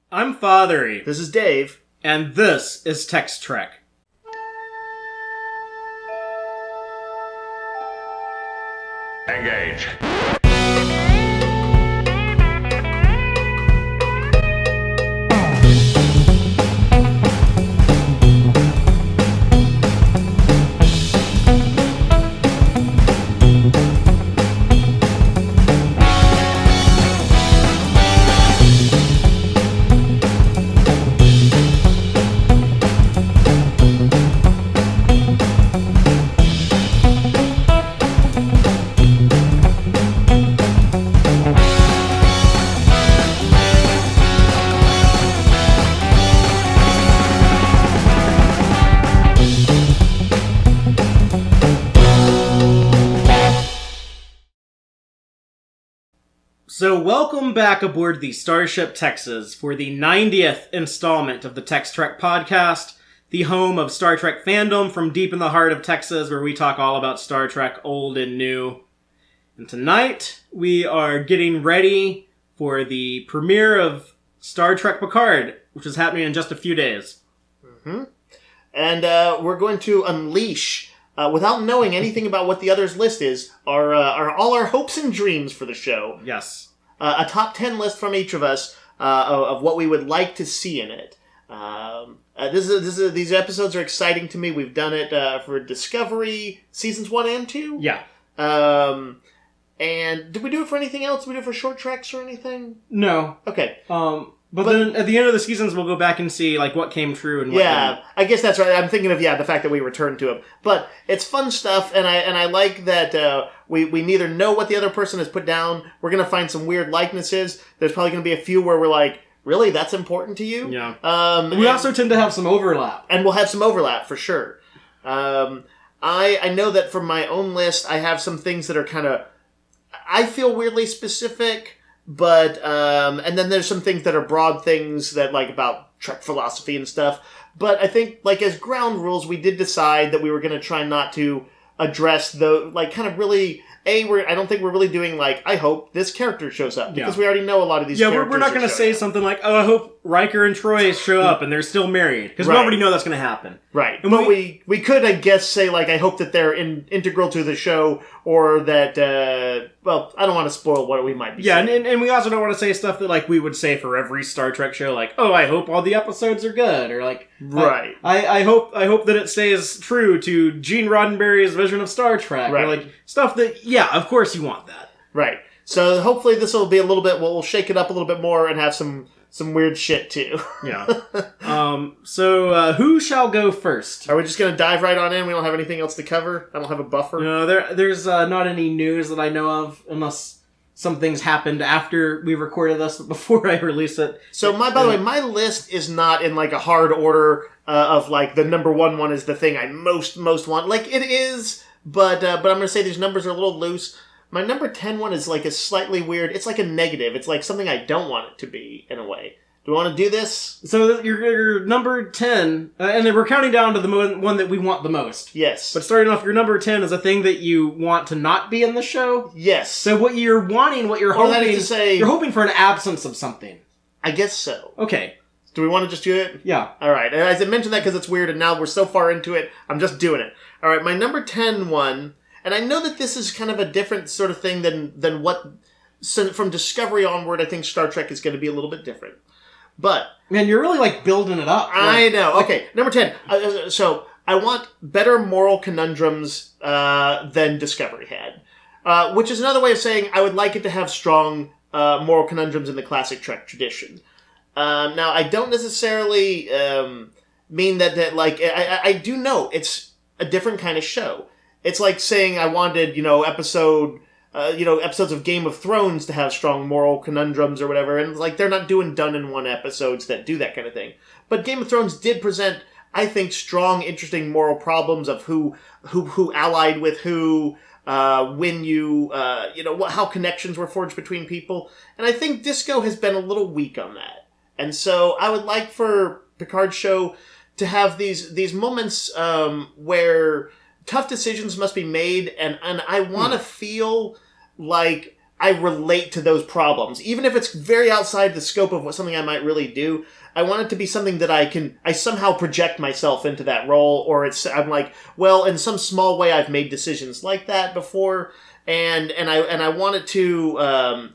I'm Fatheree. This is Dave. And this is Tex-Trek. Engage. So welcome back aboard the Starship Texas for the 90th installment of the Tex-Trek podcast, the home of Star Trek fandom from deep in the heart of Texas, where we talk all about Star Trek, old and new. And tonight, we are getting ready for the premiere of Star Trek Picard, which is happening in just a few days. Mm-hmm. And we're going to unleash, without knowing anything about what the other's list is, all our hopes and dreams for the show. Yes. A top 10 list from each of us of what we would like to see in it. These episodes are exciting to me. We've done it for Discovery, seasons 1 and 2. Yeah. And did we do it for anything else? Did we do it for short treks or anything? No. Okay. But then at the end of the seasons, we'll go back and see like what came true and what didn't. I guess that's right. I'm thinking of the fact that we returned to him. But it's fun stuff, and I like that we neither know what the other person has put down. We're gonna find some weird likenesses. There's probably gonna be a few where we're like, really, that's important to you? Yeah. We also tend to have some overlap, and we'll have some overlap for sure. I know that from my own list, I have some things that are kind of, I feel weirdly specific. But, and then there's some things that are broad things that, like, about Trek philosophy and stuff. But I think, like, as ground rules, we did decide that we were going to try not to address the, like, kind of really, I don't think we're really doing, like, I hope this character shows up. Because we already know a lot of these characters. Yeah, we're not going to say something like, oh, I hope Riker and Troy show up and they're still married. Because we already know that's going to happen. Right. And but we could, I guess, say, like, I hope that they're integral to the show, or that, well, I don't want to spoil what we might be saying. Yeah, and we also don't want to say stuff that, like, we would say for every Star Trek show, like, oh, I hope all the episodes are good, or, like... Right. I hope that it stays true to Gene Roddenberry's vision of Star Trek, or, like, stuff that, yeah, of course you want that. Right. So hopefully this will be a little bit, we'll shake it up a little bit more and have some weird shit, too. Yeah. So who shall go first? Are we just going to dive right on in? We don't have anything else to cover? I don't have a buffer? No, there's not any news that I know of, unless some things happened after we recorded this, but before I release it. So, by the way, my list is not in, like, a hard order of, like, the number one is the thing I most want. Like, it is, but I'm going to say these numbers are a little loose. My number 10 one is, like, a slightly weird... It's like a negative. It's like something I don't want it to be, in a way. Do we want to do this? So your number 10... and then we're counting down to the one that we want the most. Yes. But starting off, your number 10 is a thing that you want to not be in the show? Yes. So what you're wanting, what you're hoping... That is to say... You're hoping for an absence of something. I guess so. Okay. Do we want to just do it? Yeah. All right. And I mentioned that because it's weird, and now we're so far into it, I'm just doing it. All right, my number 10 one... And I know that this is kind of a different sort of thing than what... So from Discovery onward, I think Star Trek is going to be a little bit different. But... Man, you're really, like, building it up. I know. Okay, number 10. So, I want better moral conundrums than Discovery had. Which is another way of saying I would like it to have strong moral conundrums in the classic Trek tradition. Now, I don't necessarily mean that like... I do know it's a different kind of show. It's like saying I wanted, episodes of Game of Thrones to have strong moral conundrums or whatever, and like they're not doing done-in-one episodes that do that kind of thing. But Game of Thrones did present, I think, strong, interesting moral problems of who allied with who, when you, how connections were forged between people. And I think Disco has been a little weak on that. And so I would like for Picard's show to have these moments where tough decisions must be made, and I want to feel like I relate to those problems. Even if it's very outside the scope of something I might really do, I want it to be something that I somehow project myself into that role, or I'm like, well, in some small way I've made decisions like that before, and I want it to,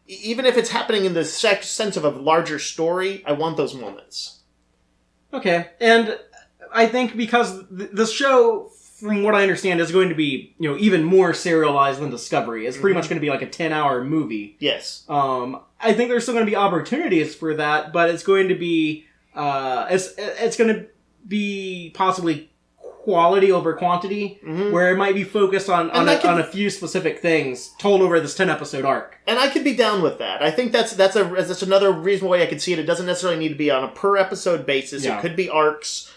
even if it's happening in the sense of a larger story, I want those moments. Okay, and I think because the show, from what I understand, is going to be, even more serialized than Discovery. It's pretty much going to be like a 10-hour movie. Yes. I think there's still going to be opportunities for that, but it's going to be, it's going to be possibly quality over quantity, where it might be focused on a few specific things told over this 10-episode arc. And I could be down with that. I think that's another reasonable way I could see it. It doesn't necessarily need to be on a per episode basis. Yeah. It could be arcs.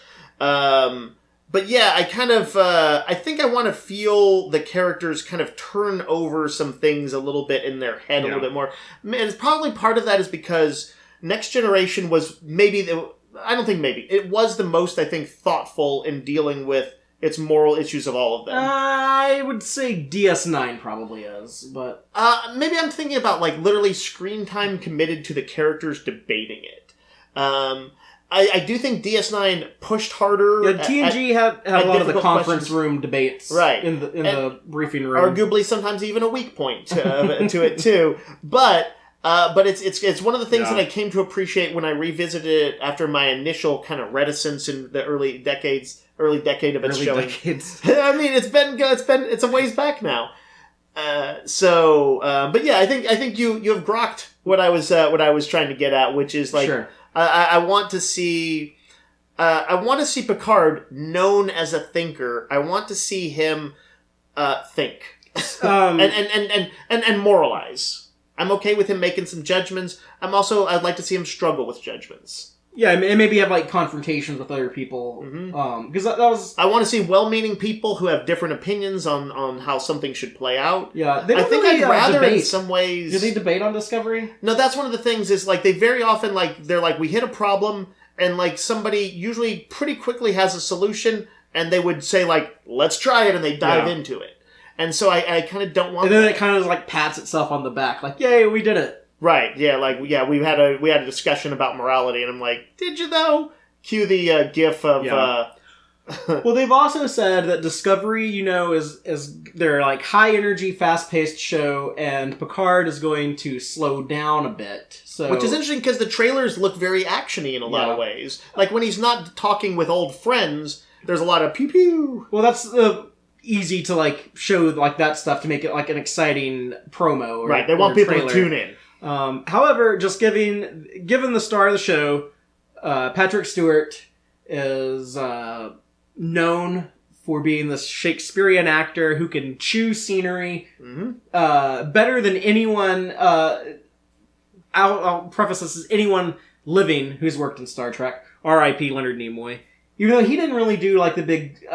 But yeah, I kind of, I think I want to feel the characters kind of turn over some things a little bit in their head a little bit more. And probably part of that is because Next Generation was it was the most, I think, thoughtful in dealing with its moral issues of all of them. I would say DS9 probably is, but... maybe I'm thinking about, like, literally screen time committed to the characters debating it. I do think DS9 pushed harder. Yeah, TNG had a lot of the conference room debates, right, in the briefing room. Arguably, sometimes even a weak point to it too. But it's one of the things that I came to appreciate when I revisited it after my initial kind of reticence in the early decade of its showing. I mean, it's a ways back now. But yeah, I think you have grokked what I was trying to get at, which is like. Sure. I want to see Picard known as a thinker. I want to see him think and moralize. I'm okay with him making some judgments. I'd like to see him struggle with judgments. Yeah, and maybe have like confrontations with other people. Because that was. I want to see well-meaning people who have different opinions on how something should play out. Yeah, I think I'd rather in some ways. Do they debate on Discovery? No, that's one of the things. Is like they very often they're like, we hit a problem, and like somebody usually pretty quickly has a solution, and they would say like, let's try it, and they dive into it. And so I kind of don't want. And then it kind of like pats itself on the back, like, yay, we did it. Right, yeah, we had a discussion about morality, and I'm like, did you though? Cue the gif of... Well, they've also said that Discovery, is their like high-energy, fast-paced show, and Picard is going to slow down a bit. So, which is interesting, because the trailers look very action-y in a lot of ways. Like, when he's not talking with old friends, there's a lot of pew-pew. Well, that's... easy to like show like that stuff to make it like an exciting promo. Right, they want people to tune in. However, just given the star of the show, Patrick Stewart is known for being this Shakespearean actor who can chew scenery better than anyone. I'll preface this as anyone living who's worked in Star Trek. R.I.P. Leonard Nimoy. Even though he didn't really do like the big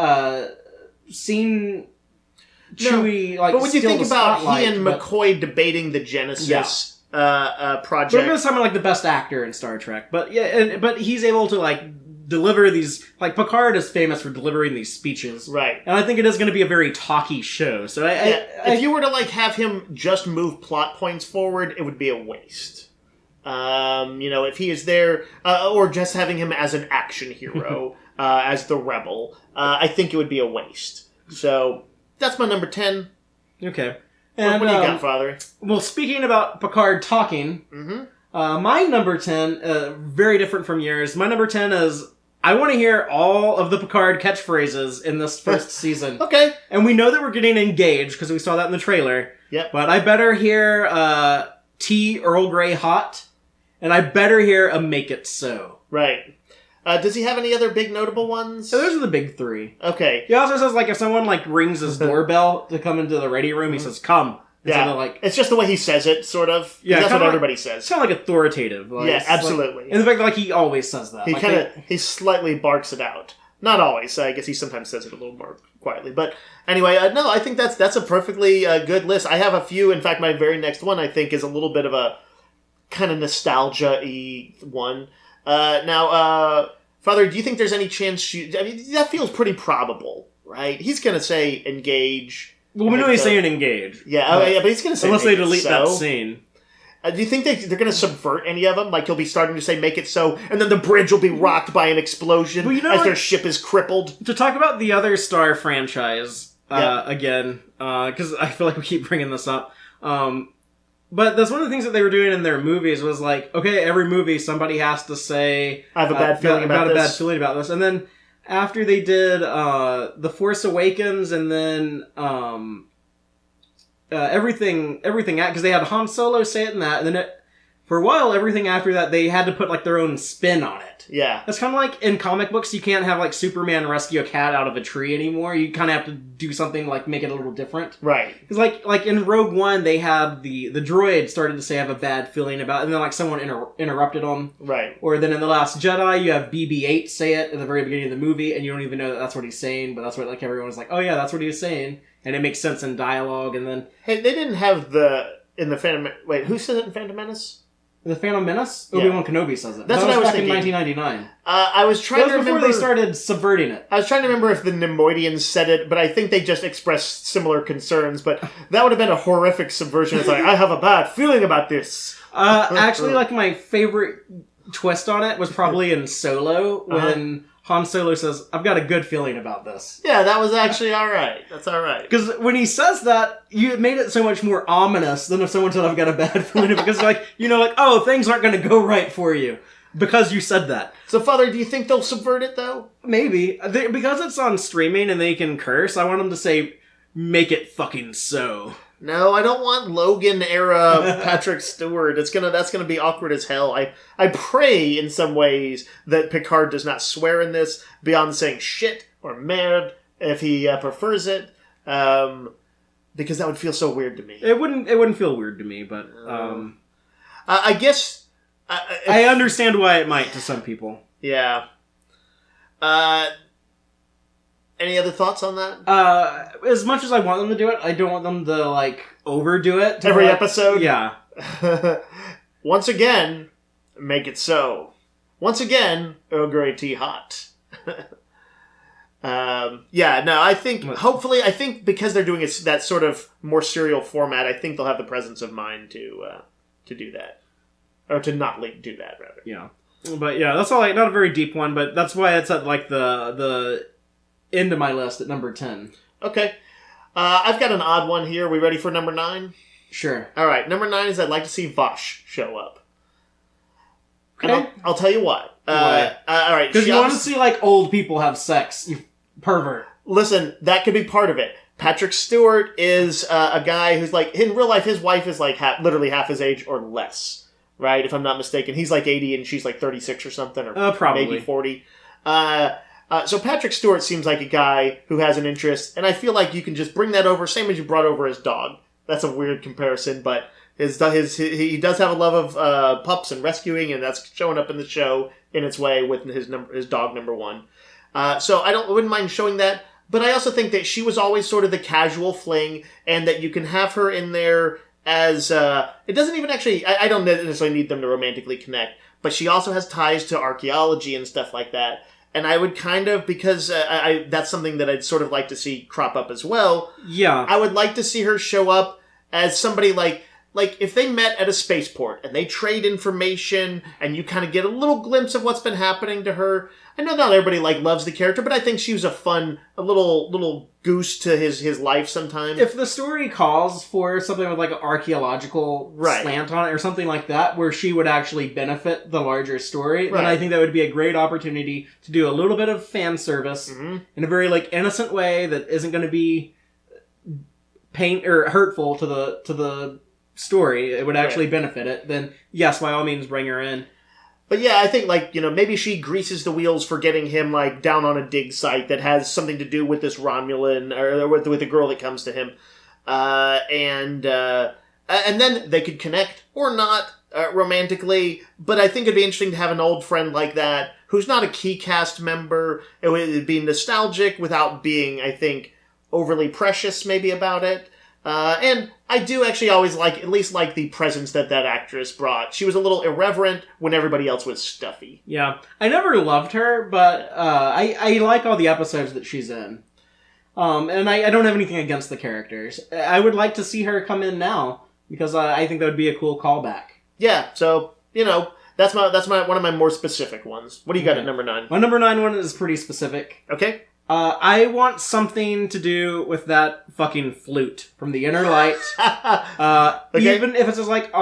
scene. Chewy, like, but when you think about he and McCoy debating the Genesis project, but I'm talking like the best actor in Star Trek. But but he's able to like deliver these. Like Picard is famous for delivering these speeches, right? And I think it is going to be a very talky show. So if you were to like have him just move plot points forward, it would be a waste. If he is there, or just having him as an action hero, as the rebel, I think it would be a waste. So. That's my number 10. Okay. And what do you got, Father? Well, speaking about Picard talking, my number 10, very different from yours. My number 10 is, I want to hear all of the Picard catchphrases in this first season. Okay. And we know that we're getting engaged, because we saw that in the trailer. Yep. But I better hear tea Earl Grey hot, and I better hear a make it so. Right. Does he have any other big notable ones? So those are the big three. Okay. He also says, like, if someone, like, rings his doorbell to come into the ready room, he says, come. Yeah. It's just the way he says it, sort of. Yeah. That's what everybody says. It's kind of like authoritative. Like, yeah, absolutely. And the fact that, like, he always says that. He slightly barks it out. Not always. I guess he sometimes says it a little more quietly. But anyway, no, I think that's a perfectly good list. I have a few. In fact, my very next one, I think, is a little bit of a kind of nostalgia-y one. Father, do you think there's any chance that feels pretty probable, right? He's going to say engage. Well, we know he's saying engage. Yeah, but he's going to say unless they delete that scene. Do you think they're going to subvert any of them? Like, he'll be starting to say, make it so, and then the bridge will be rocked by an explosion as their ship is crippled? To talk about the other Star franchise, again, because I feel like we keep bringing this up, but that's one of the things that they were doing in their movies was like, okay, every movie somebody has to say, I have a bad feeling about this. a bad feeling about this. And then after they did The Force Awakens and then everything, because they had Han Solo say it in that, and then for a while, everything after that, they had to put like their own spin on it. Yeah. That's kind of like in comic books, you can't have like Superman rescue a cat out of a tree anymore. You kind of have to do something like make it a little different. Right. Because like in Rogue One, they had the droid started to say I have a bad feeling about it, and then like someone interrupted them. Right. Or then in The Last Jedi, you have BB-8 say it at the very beginning of the movie, and you don't even know that that's what he's saying, but that's what like everyone's like, oh yeah, that's what he was saying. And it makes sense in dialogue, and then... Hey, they didn't have in the Phantom... Wait, who said it in Phantom Menace? The Phantom Menace? Yeah. Obi-Wan Kenobi says it. That's that what I was back thinking. In 1999. I was trying to remember... before they started subverting it. I was trying to remember if the Nemoidians said it, but I think they just expressed similar concerns, but that would have been a horrific subversion. It's like, I have a bad feeling about this. Actually, like, my favorite twist on it was probably in Solo, when... Han Solo says, I've got a good feeling about this. Yeah, that was actually alright. That's alright. Because when he says that, it made it so much more ominous than if someone said, I've got a bad feeling. Because, like, oh, things aren't going to go right for you. Because you said that. So, Father, do you think they'll subvert it, though? Maybe. Because it's on streaming and they can curse, I want them to say, make it fucking so. No, I don't want Logan-era Patrick Stewart. That's gonna be awkward as hell. I pray, in some ways, that Picard does not swear in this, beyond saying shit or merde, if he prefers it, because that would feel so weird to me. It wouldn't feel weird to me, but... I guess... I understand why it might to some people. Yeah. Any other thoughts on that? As much as I want them to do it, I don't want them to, like, overdo it. Every episode? Yeah. Once again, make it so. Once again, Earl Grey tea hot. I think because they're doing that sort of more serial format, I think they'll have the presence of mind to do that. Or to not do that, rather. Yeah. But yeah, that's all, like, not a very deep one, but that's why it's at, like, the end of my list at number 10. Okay. I've got an odd one here. We ready for number 9? Sure. All right. Number 9 is I'd like to see Vosh show up. Okay. And I'll tell you why. Why? All right. Because you want to see, like, old people have sex. You pervert. Listen, that could be part of it. Patrick Stewart is a guy who's, like, in real life, his wife is, like, literally half his age or less. Right? If I'm not mistaken. He's, like, 80 and she's, like, 36 or something. Or probably. Maybe 40. So Patrick Stewart seems like a guy who has an interest, and I feel like you can just bring that over, same as you brought over his dog. That's a weird comparison, but he does have a love of pups and rescuing, and that's showing up in the show in its way with his dog number 1. So I wouldn't mind showing that, but I also think that she was always sort of the casual fling, and that you can have her in there as it doesn't even actually. I don't necessarily need them to romantically connect, but she also has ties to archaeology and stuff like that. And I would kind of, because that's something that I'd sort of like to see crop up as well. Yeah. I would like to see her show up as somebody like if they met at a spaceport and they trade information and you kind of get a little glimpse of what's been happening to her. I know not everybody loves the character, but I think she was a little goose to his life sometimes. If the story calls for something with like an archaeological slant on it or something like that, where she would actually benefit the larger story, then I think that would be a great opportunity to do a little bit of fan service in a very like innocent way that isn't going to be hurtful to the story. It would actually benefit it. Then yes, by all means, bring her in. But yeah, I think, maybe she greases the wheels for getting him, down on a dig site that has something to do with this Romulan, or with the girl that comes to him. And then they could connect, or not, romantically. But I think it'd be interesting to have an old friend like that, who's not a key cast member. It would be nostalgic without being, I think, overly precious, maybe, about it. And I do actually always at least like the presence that actress brought. She was a little irreverent when everybody else was stuffy. Yeah. I never loved her, but I like all the episodes that she's in. And I don't have anything against the characters. I would like to see her come in now, because I think that would be a cool callback. Yeah, so, that's my one of my more specific ones. What do you got at number 9? My number 9 one is pretty specific. Okay. I want something to do with that fucking flute from the Inner Light. Okay. Even if it's just like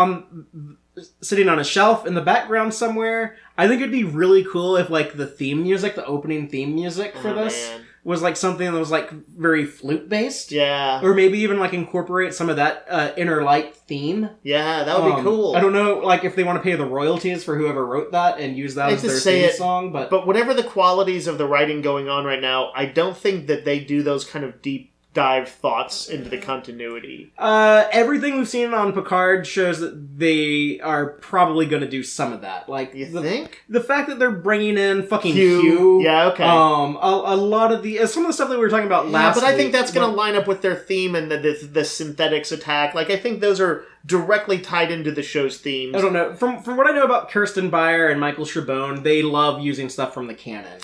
sitting on a shelf in the background somewhere. I think it'd be really cool if like the theme music, the opening theme music for this was like something that was like very flute based. Yeah. Or maybe even like incorporate some of that Inner Light theme. Yeah, that would be cool. I don't know like if they want to pay the royalties for whoever wrote that and use that as their theme song, but whatever the qualities of the writing going on right now, I don't think that they do those kind of deep dive thoughts into the continuity. Everything we've seen on Picard shows that they are probably going to do some of that. Like, you think? The fact that they're bringing in fucking Q. Yeah, okay. A lot of some of the stuff that we were talking about last week. But I think that's going to line up with their theme and the synthetics attack. Like, I think those are directly tied into the show's themes. I don't know. From what I know about Kirsten Beyer and Michael Chabon, they love using stuff from the canon.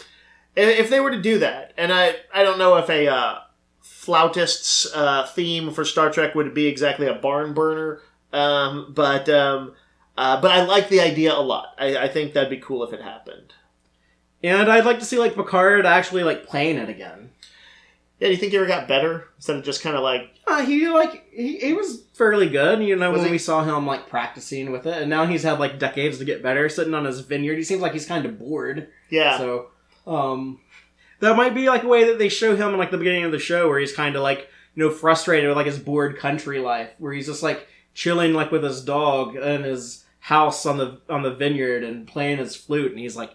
If they were to do that, and I don't know if a flautist's theme for Star Trek would be exactly a barn burner, but I like the idea a lot. I think that'd be cool if it happened. And I'd like to see like Picard actually like playing it again. Yeah, do you think he ever got better instead of just kind of like? He was fairly good, when we saw him like practicing with it, and now he's had like decades to get better, sitting on his vineyard. He seems like he's kind of bored. Yeah. So, that might be like a way that they show him in like the beginning of the show, where he's kind of like frustrated with like his bored country life, where he's just like chilling like with his dog in his house on the vineyard and playing his flute, and he's like,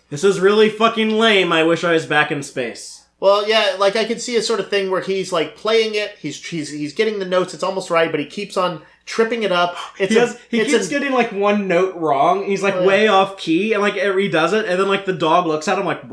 "This is really fucking lame. I wish I was back in space." Well, yeah, like I could see a sort of thing where he's like playing it, he's getting the notes, it's almost right, but he keeps on tripping it up. He keeps getting like one note wrong. He's like way off key, and like he does it, and then like the dog looks at him like,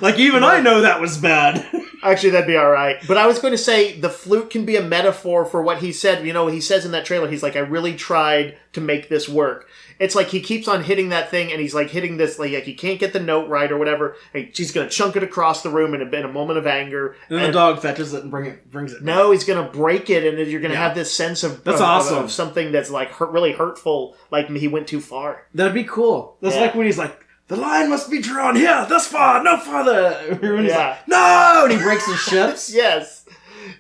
like even I know that was bad. Actually, that'd be all right. But I was going to say the flute can be a metaphor for what he said. He says in that trailer, he's like, I really tried to make this work. It's like he keeps on hitting that thing, and he's like hitting this, like he can't get the note right or whatever. And he's going to chunk it across the room in a moment of anger. And then the dog fetches it and brings it. No, he's going to break it, and you're going to have this sense of awesome. Of something that's like really hurtful, like he went too far. That'd be cool. That's like when he's like, the line must be drawn here, thus far, no farther. When he's like, no, and he breaks his ships. Yes.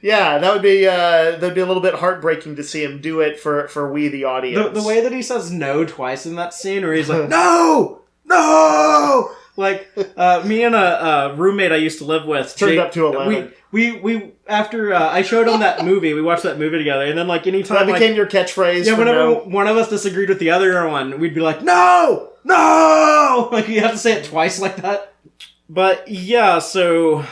Yeah, that'd be a little bit heartbreaking to see him do it for we, the audience. The way that he says no twice in that scene, where he's like, no! Like, me and a roommate I used to live with, turned up to 11. We after I showed him that movie, we watched that movie together, and then like anytime that became your catchphrase. Yeah, whenever one of us disagreed with the other one, we'd be like, no! Like you have to say it twice like that. But yeah, so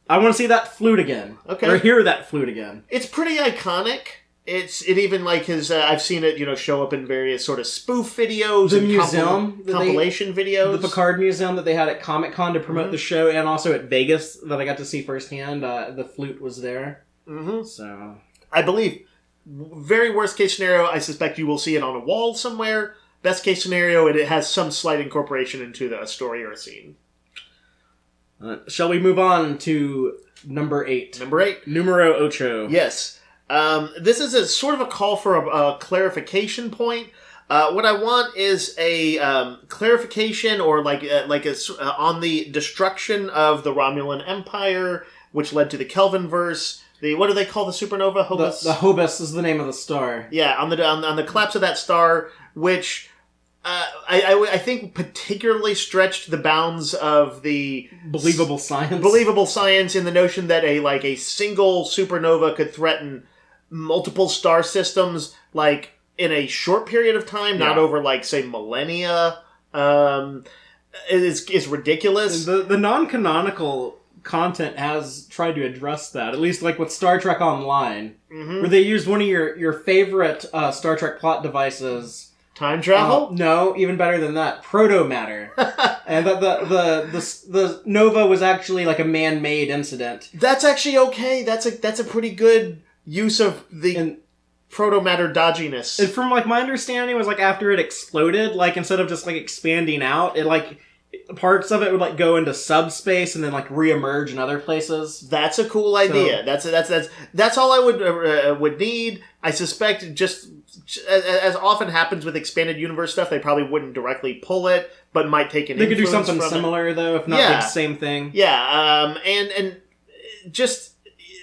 I want to see that flute again. Okay. Or hear that flute again. It's pretty iconic. It even like his I've seen it show up in various sort of spoof videos, the and museum compilation videos, the Picard museum that they had at Comic-Con to promote the show, and also at Vegas that I got to see firsthand. The flute was there. So I believe, very worst case scenario, I suspect you will see it on a wall somewhere. Best case scenario, it has some slight incorporation into a story or a scene. Shall we move on to number 8? Numero ocho. Yes. This is a sort of a call for a clarification point. What I want is a clarification, or on the destruction of the Romulan Empire, which led to the Kelvinverse. What do they call the supernova? Hobus? The Hobus is the name of the star. Yeah, on the collapse of that star, which I think particularly stretched the bounds of the believable science. Believable science in the notion that a single supernova could threaten multiple star systems, like in a short period of time, not over say millennia. Is ridiculous. The non-canonical content has tried to address that, at least like with Star Trek Online, where they used one of your favorite Star Trek plot devices. Time travel? No, even better than that. Proto-matter. And the nova was actually like a man-made incident. That's actually okay. That's a pretty good use of the proto-matter dodginess. And from like my understanding was like after it exploded, like instead of just like expanding out, parts of it would like go into subspace and then like reemerge in other places. That's a cool idea. That's all I would need. I suspect just as often happens with expanded universe stuff, they probably wouldn't directly pull it, but might take an. They could do influence something from similar though, if not the same thing. Yeah, and just.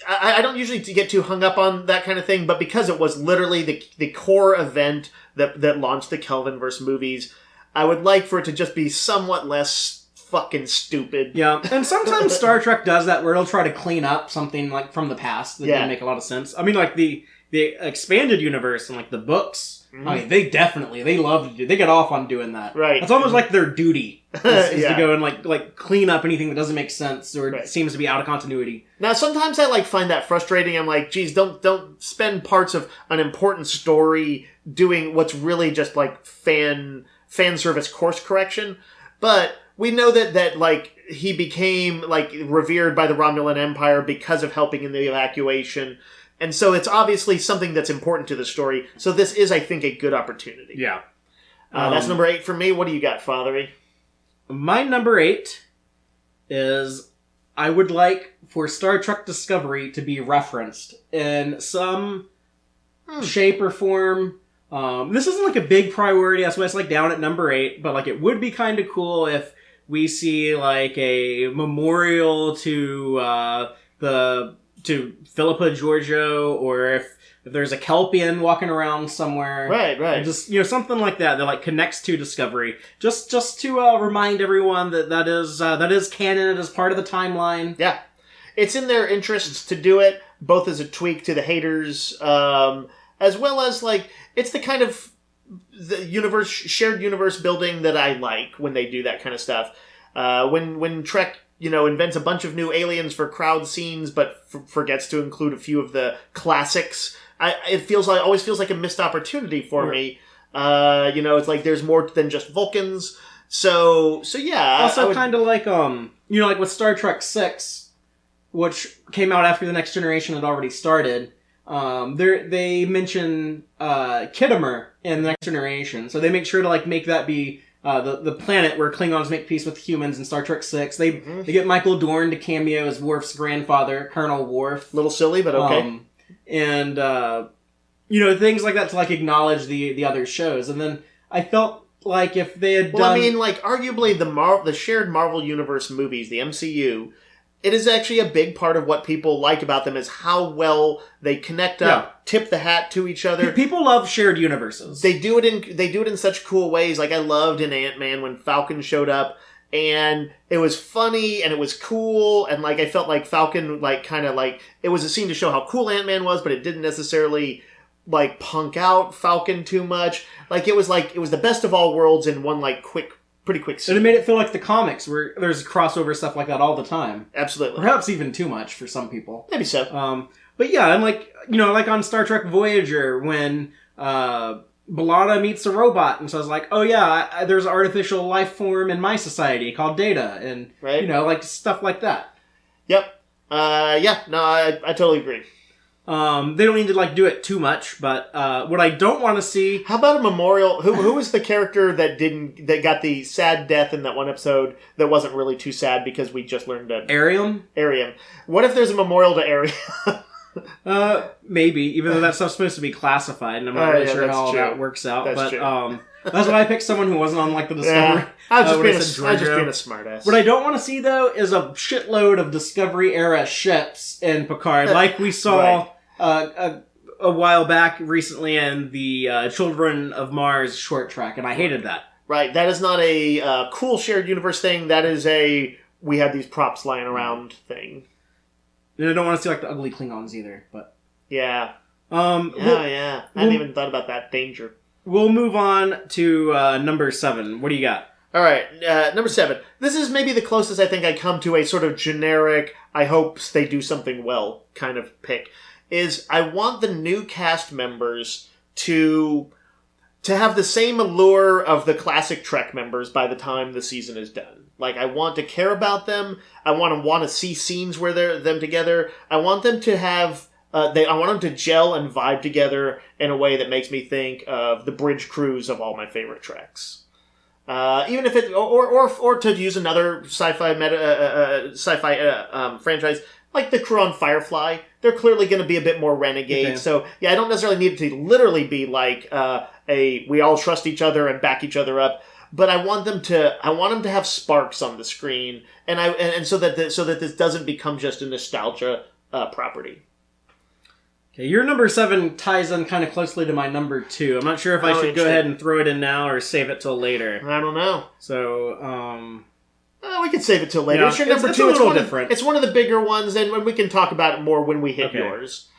I don't usually get too hung up on that kind of thing, but because it was literally the core event that launched the Kelvinverse movies, I would like for it to just be somewhat less fucking stupid. Yeah, and sometimes Star Trek does that where it'll try to clean up something like from the past that didn't make a lot of sense. I mean, like the expanded universe and like the books. Mm-hmm. I mean, they love to do. They get off on doing that. Right. It's almost like their duty is to go and like clean up anything that doesn't make sense or seems to be out of continuity. Now, sometimes I find that frustrating. I'm like, geez, don't spend parts of an important story doing what's really just like fan service course correction. But we know that like he became like revered by the Romulan Empire because of helping in the evacuation. And so it's obviously something that's important to the story. So this is, I think, a good opportunity. Yeah. That's number 8 for me. What do you got, Fatheree? My number 8 is I would like for Star Trek Discovery to be referenced in some shape or form. This isn't like a big priority. That's why it's like down at number 8. But like it would be kind of cool if we see like a memorial to to Philippa Georgiou, or if there's a Kelpian walking around somewhere. Right. Just, something like that like connects to Discovery. Just to remind everyone that is canon, it is part of the timeline. Yeah. It's in their interests to do it, both as a tweak to the haters, as well as, like, it's the kind of the shared universe building that I like when they do that kind of stuff. When Trek invents a bunch of new aliens for crowd scenes, but forgets to include a few of the classics. It always feels like a missed opportunity for me. It's like there's more than just Vulcans. So yeah. Also, kind of like like with Star Trek 6, which came out after the Next Generation had already started. They mention Khitomer in the Next Generation, so they make sure to like make that be. The planet where Klingons make peace with humans in Star Trek 6. They get Michael Dorn to cameo as Worf's grandfather, Colonel Worf. Little silly, but okay. And things like that to like acknowledge the other shows. And then I felt like if they had done... I mean, like, arguably the shared Marvel Universe movies, the MCU... It is actually a big part of what people like about them is how well they connect up, tip the hat to each other. People love shared universes. They do it in such cool ways. Like I loved in Ant-Man when Falcon showed up, and it was funny and it was cool, and like I felt like Falcon like kind of like it was a scene to show how cool Ant-Man was, but it didn't necessarily like punk out Falcon too much. Like it was the best of all worlds in one like pretty quick scene. And it made it feel like the comics where there's crossover stuff like that all the time. Absolutely. Perhaps even too much for some people. Maybe so. But yeah, and like, like on Star Trek Voyager when B'Elanna meets a robot and says like, oh yeah, there's an artificial life form in my society called Data. And, like stuff like that. Yep. I totally agree. They don't need to like do it too much, but what I don't want to see. How about a memorial? Who was the character that got the sad death in that one episode that wasn't really too sad because we just learned that Arium. What if there's a memorial to Arium? Maybe, even though that stuff's supposed to be classified, and I'm not really sure how all that works out. That's true. That's why I picked someone who wasn't on like the Discovery. I was just being a smartass. What I don't want to see though is a shitload of Discovery era ships in Picard, like we saw a while back recently in the Children of Mars short track, and I hated that. Right, that is not a cool shared universe thing. That is we have these props lying around thing. And I don't want to see like the ugly Klingons either, but yeah. I hadn't even thought about that danger. We'll move on to number 7. What do you got? All right, number 7. This is maybe the closest I think I come to a sort of generic, I hope they do something well kind of pick. Is I want the new cast members to have the same allure of the classic Trek members by the time the season is done. Like, I want to care about them. I want to see scenes where they're them together. I want them to have... I want them to gel and vibe together in a way that makes me think of the bridge crews of all my favorite Treks. Even if it, or to use another sci-fi franchise, like the crew on Firefly, they're clearly going to be a bit more renegade. Okay. So, yeah, I don't necessarily need it to literally be like we all trust each other and back each other up. But I want them to have sparks on the screen, and so that this doesn't become just a nostalgia property. Okay, your number 7 ties in kind of closely to my number 2. I'm not sure if I should go ahead and throw it in now or save it till later. I don't know. So, we can save it till later. Yeah, it's your number it's 2. a little it's different. It's one of the bigger ones, and we can talk about it more when we hit yours.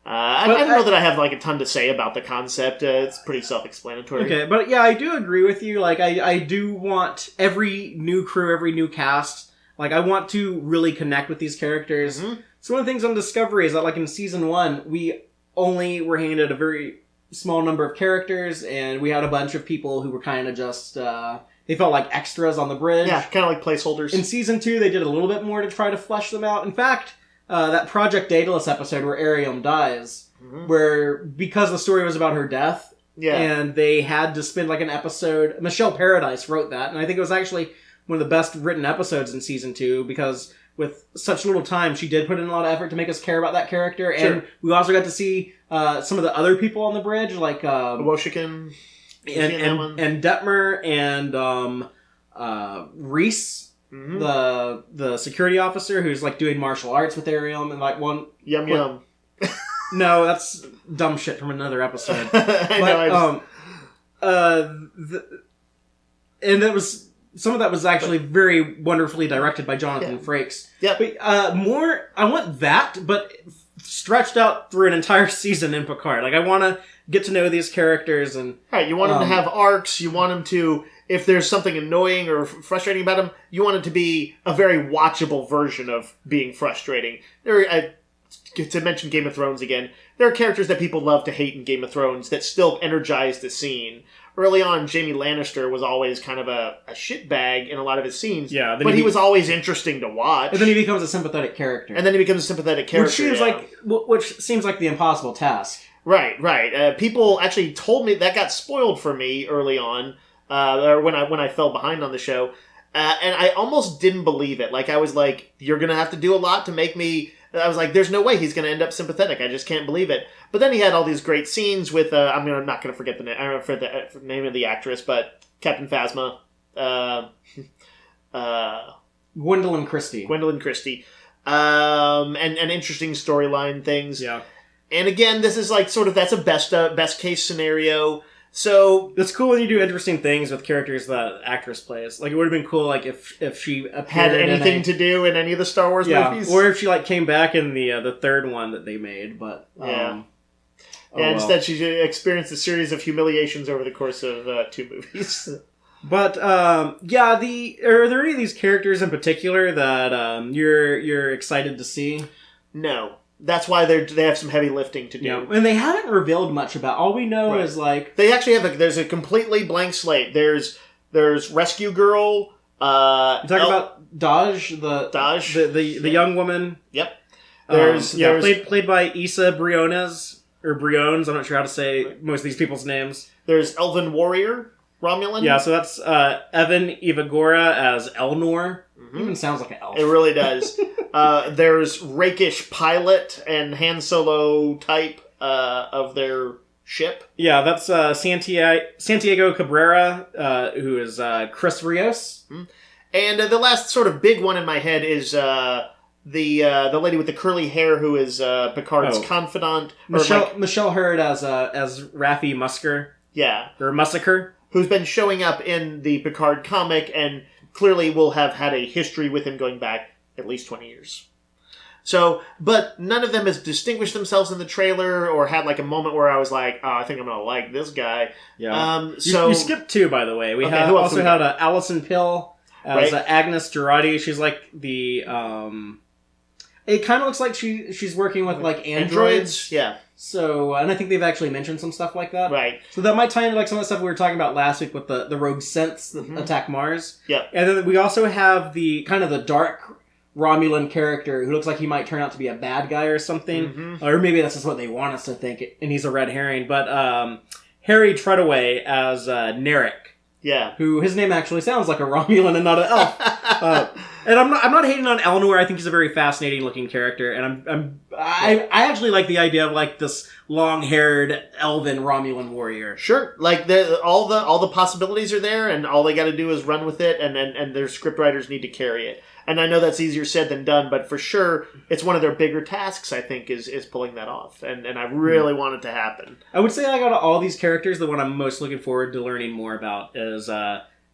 I don't know that I have like a ton to say about the concept. It's pretty self-explanatory. Okay, but yeah, I do agree with you. Like, I do want every new crew, every new cast, like, I want to really connect with these characters. Mm-hmm. So one of the things on Discovery is that, like, in Season 1, we only were handed a very small number of characters, and we had a bunch of people who were kind of just, they felt like extras on the bridge. Yeah, kind of like placeholders. In Season 2, they did a little bit more to try to flesh them out. In fact, that Project Daedalus episode where Arium dies, where, because the story was about her death, and they had to spend like an episode, Michelle Paradise wrote that, and I think it was actually one of the best written episodes in Season 2, because with such little time, she did put in a lot of effort to make us care about that character, and we also got to see some of the other people on the bridge, like Woshikin, and Detmer, and Reese, the security officer who's like doing martial arts with Arium, and like one Yum. No, that's dumb shit from another episode. I know. And it was some of that was actually very wonderfully directed by Jonathan Frakes. Yeah. But I want that, but stretched out through an entire season in Picard. Like, I want to get to know these characters, and right. You want them to have arcs. You want them to, if there's something annoying or frustrating about them, you want it to be a very watchable version of being frustrating. To mention Game of Thrones again, there are characters that people love to hate in Game of Thrones that still energize the scene. Early on, Jaime Lannister was always kind of a shitbag in a lot of his scenes. Yeah, but he was always interesting to watch. And then he becomes a sympathetic character. Which seems like the impossible task. Right. People actually told me that got spoiled for me early on, or when I fell behind on the show, and I almost didn't believe it. Like, I was like, "You're gonna have to do a lot to make me." I was like, "There's no way he's gonna end up sympathetic. I just can't believe it." But then he had all these great scenes with I'm not gonna forget the name. I don't know the name of the actress, but Captain Phasma, Gwendolyn Christie, and interesting storyline things. Yeah. And again, this is like sort of that's a best case scenario. So it's cool when you do interesting things with characters that actress plays. Like, it would have been cool, like, if she had anything to do in any of the Star Wars movies, or if she like came back in the third one that they made. But instead she experienced a series of humiliations over the course of 2 movies. But are there any of these characters in particular that you're excited to see? No. That's why they have some heavy lifting to do. Yeah. And they haven't revealed much about. All we know is like they actually have there's a completely blank slate. There's Rescue Girl. You talking about Daj, the young woman. Yep. There's played by Issa Briones or Briones. I'm not sure how to say most of these people's names. There's Elven Warrior Romulan. Yeah, so that's Evan Evagora as Elnor. Even sounds like an elf. It really does. There's Rakish Pilot and Han Solo type of their ship. Yeah, that's Santiago Cabrera, who is Chris Rios. And the last sort of big one in my head is the lady with the curly hair who is Picard's confidant. Michelle Hurd as Raffi Musker. Yeah. Or Musaker. Who's been showing up in the Picard comic and clearly will have had a history with him going back at least 20 years. So, but none of them has distinguished themselves in the trailer or had like a moment where I was like, oh, I think I'm going to like this guy. Yeah. You skipped 2, by the way. We also had Alison Pill as Agnes Girardi. She's like the... it kind of looks like she's working with like androids. Yeah. So, and I think they've actually mentioned some stuff like that. Right. So that might tie into like some of the stuff we were talking about last week with the rogue synths that attack Mars. Yeah. And then we also have the kind of the dark Romulan character who looks like he might turn out to be a bad guy or something. Or maybe that's just what they want us to think, and he's a red herring. But Harry Treadaway as Narek. Yeah. Who his name actually sounds like a Romulan and not an elf. And I'm not hating on Elnor. I think he's a very fascinating looking character, and I actually like the idea of like this long-haired elven Romulan warrior. Sure, like all the possibilities are there, and all they got to do is run with it, and their scriptwriters need to carry it. And I know that's easier said than done, but for sure, it's one of their bigger tasks. I think is pulling that off, and I really want it to happen. I would say I got all these characters. The one I'm most looking forward to learning more about is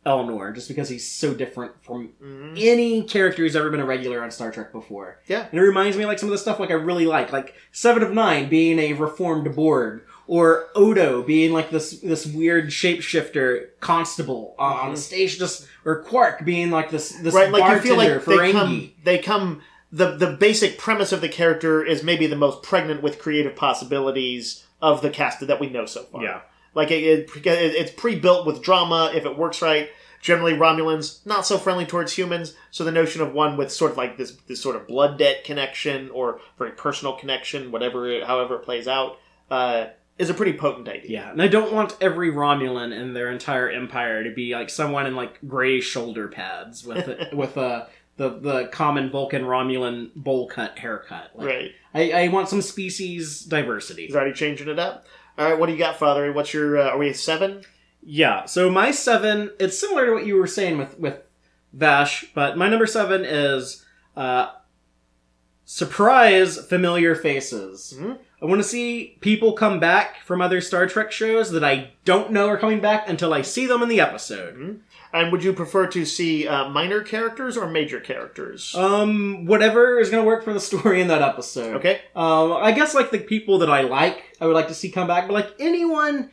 Elnor, just because he's so different from any character who's ever been a regular on Star Trek before. Yeah. And it reminds me of like some of the stuff like I really like Seven of Nine being a reformed Borg, or Odo being like this weird shapeshifter constable on a station, or Quark being like this right, like bartender you feel like Ferengi. they come the basic premise of the character is maybe the most pregnant with creative possibilities of the cast that we know so far. Yeah. Like, it's pre-built with drama, if it works right. Generally, Romulans, not so friendly towards humans, so the notion of one with sort of like this sort of blood debt connection, or very personal connection, however it plays out, is a pretty potent idea. Yeah, and I don't want every Romulan in their entire empire to be like someone in like gray shoulder pads with the common Vulcan Romulan bowl cut haircut. Like, right. I want some species diversity. He's already changing it up. All right, what do you got, Fatheree? What's your... are we at 7? Yeah, so my 7, it's similar to what you were saying with Vash, but my number 7 is surprise familiar faces. Mm-hmm. I want to see people come back from other Star Trek shows that I don't know are coming back until I see them in the episode. Mm-hmm. And would you prefer to see minor characters or major characters? Whatever is going to work for the story in that episode. Okay. I guess like the people that I would like to see come back, but like anyone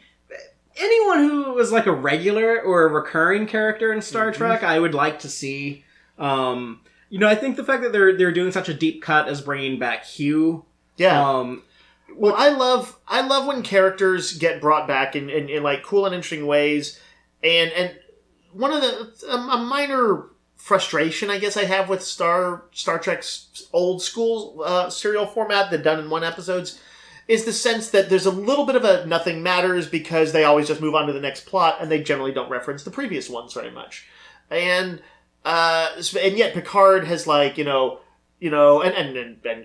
who was like a regular or a recurring character in Star Trek, I would like to see. I think the fact that they're doing such a deep cut as bringing back Hugh. Yeah. Well, I love when characters get brought back in like cool and interesting ways, and one of a minor frustration I guess I have with Star Trek's old school serial format that done in one episodes is the sense that there's a little bit of a nothing matters because they always just move on to the next plot and they generally don't reference the previous ones very much, and yet Picard has like and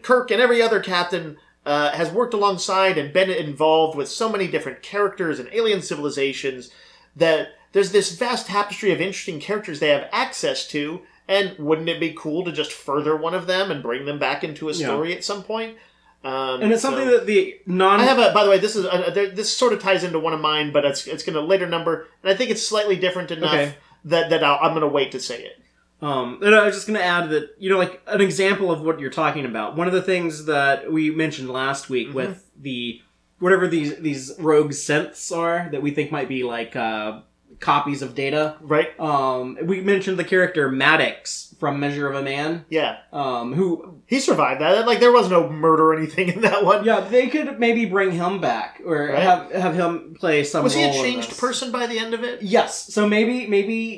Kirk and every other captain has worked alongside and been involved with so many different characters and alien civilizations that there's this vast tapestry of interesting characters they have access to, and wouldn't it be cool to just further one of them and bring them back into a story at some point? And it's something that I have by the way, this sort of ties into one of mine, but it's going to later number, and I think it's slightly different enough that I'm going to wait to say it. And I was just going to add that, like an example of what you're talking about. One of the things that we mentioned last week with whatever these rogue synths are that we think might be like copies of data. Right. We mentioned the character Maddox from Measure of a Man. Yeah. Who... He survived that. Like, there was no murder or anything in that one. Yeah, they could maybe bring him back, or have him play some role. Was he a changed person by the end of it? Yes. So maybe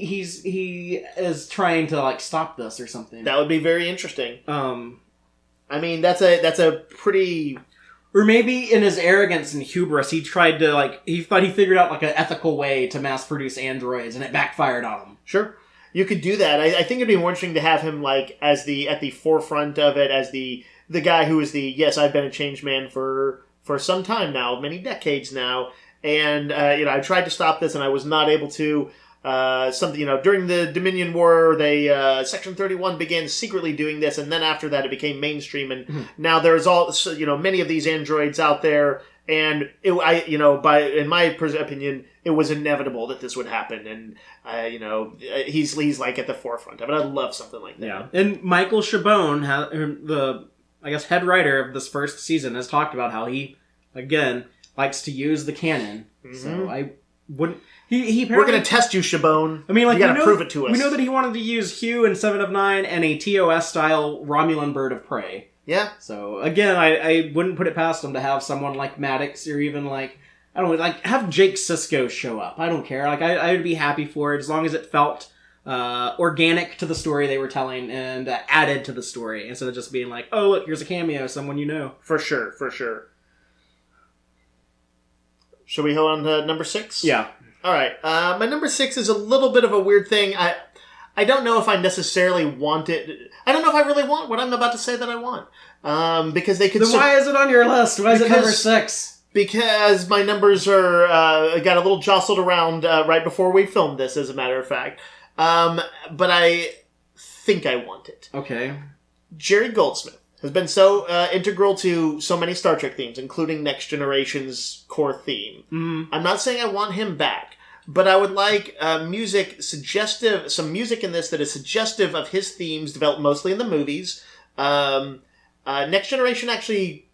he is trying to, like, stop this or something. That would be very interesting. I mean, that's a pretty... Or maybe in his arrogance and hubris, he tried to, like, he thought he figured out, like, an ethical way to mass-produce androids, and it backfired on him. Sure. You could do that. I think it'd be more interesting to have him, like, at the forefront of it, as the guy who is yes, I've been a changed man for some time now, many decades now, and, I tried to stop this, and I was not able to. During the Dominion War, they Section 31 began secretly doing this, and then after that, it became mainstream, and now there's many of these androids out there, and in my opinion, it was inevitable that this would happen, and he's like at the forefront of it. I'd love something like that. Yeah, and Michael Chabon, the head writer of this first season, has talked about how he again likes to use the canon. So I wouldn't. He We're going to test you, Chabon. I mean, like, you got to prove it to us. We know that he wanted to use Hugh in 7 of 9 and a TOS-style Romulan bird of prey. Yeah. So, again, I wouldn't put it past him to have someone like Maddox, or even, like, I don't know, like, have Jake Sisko show up. I don't care. Like, I would be happy for it as long as it felt organic to the story they were telling and added to the story, instead of just being like, oh, look, here's a cameo, someone you know. For sure. Shall we go on to number 6? Yeah. All right. My number 6 is a little bit of a weird thing. I don't know if I necessarily want it. I don't know if I really want what I'm about to say that I want. Because they could... Then why is it on your list? Why is it number 6? Because my numbers are got a little jostled around right before we filmed this, as a matter of fact. But I think I want it. Okay. Jerry Goldsmith has been so integral to so many Star Trek themes, including Next Generation's core theme. Mm-hmm. I'm not saying I want him back, but I would like some music in this that is suggestive of his themes developed mostly in the movies. Next Generation actually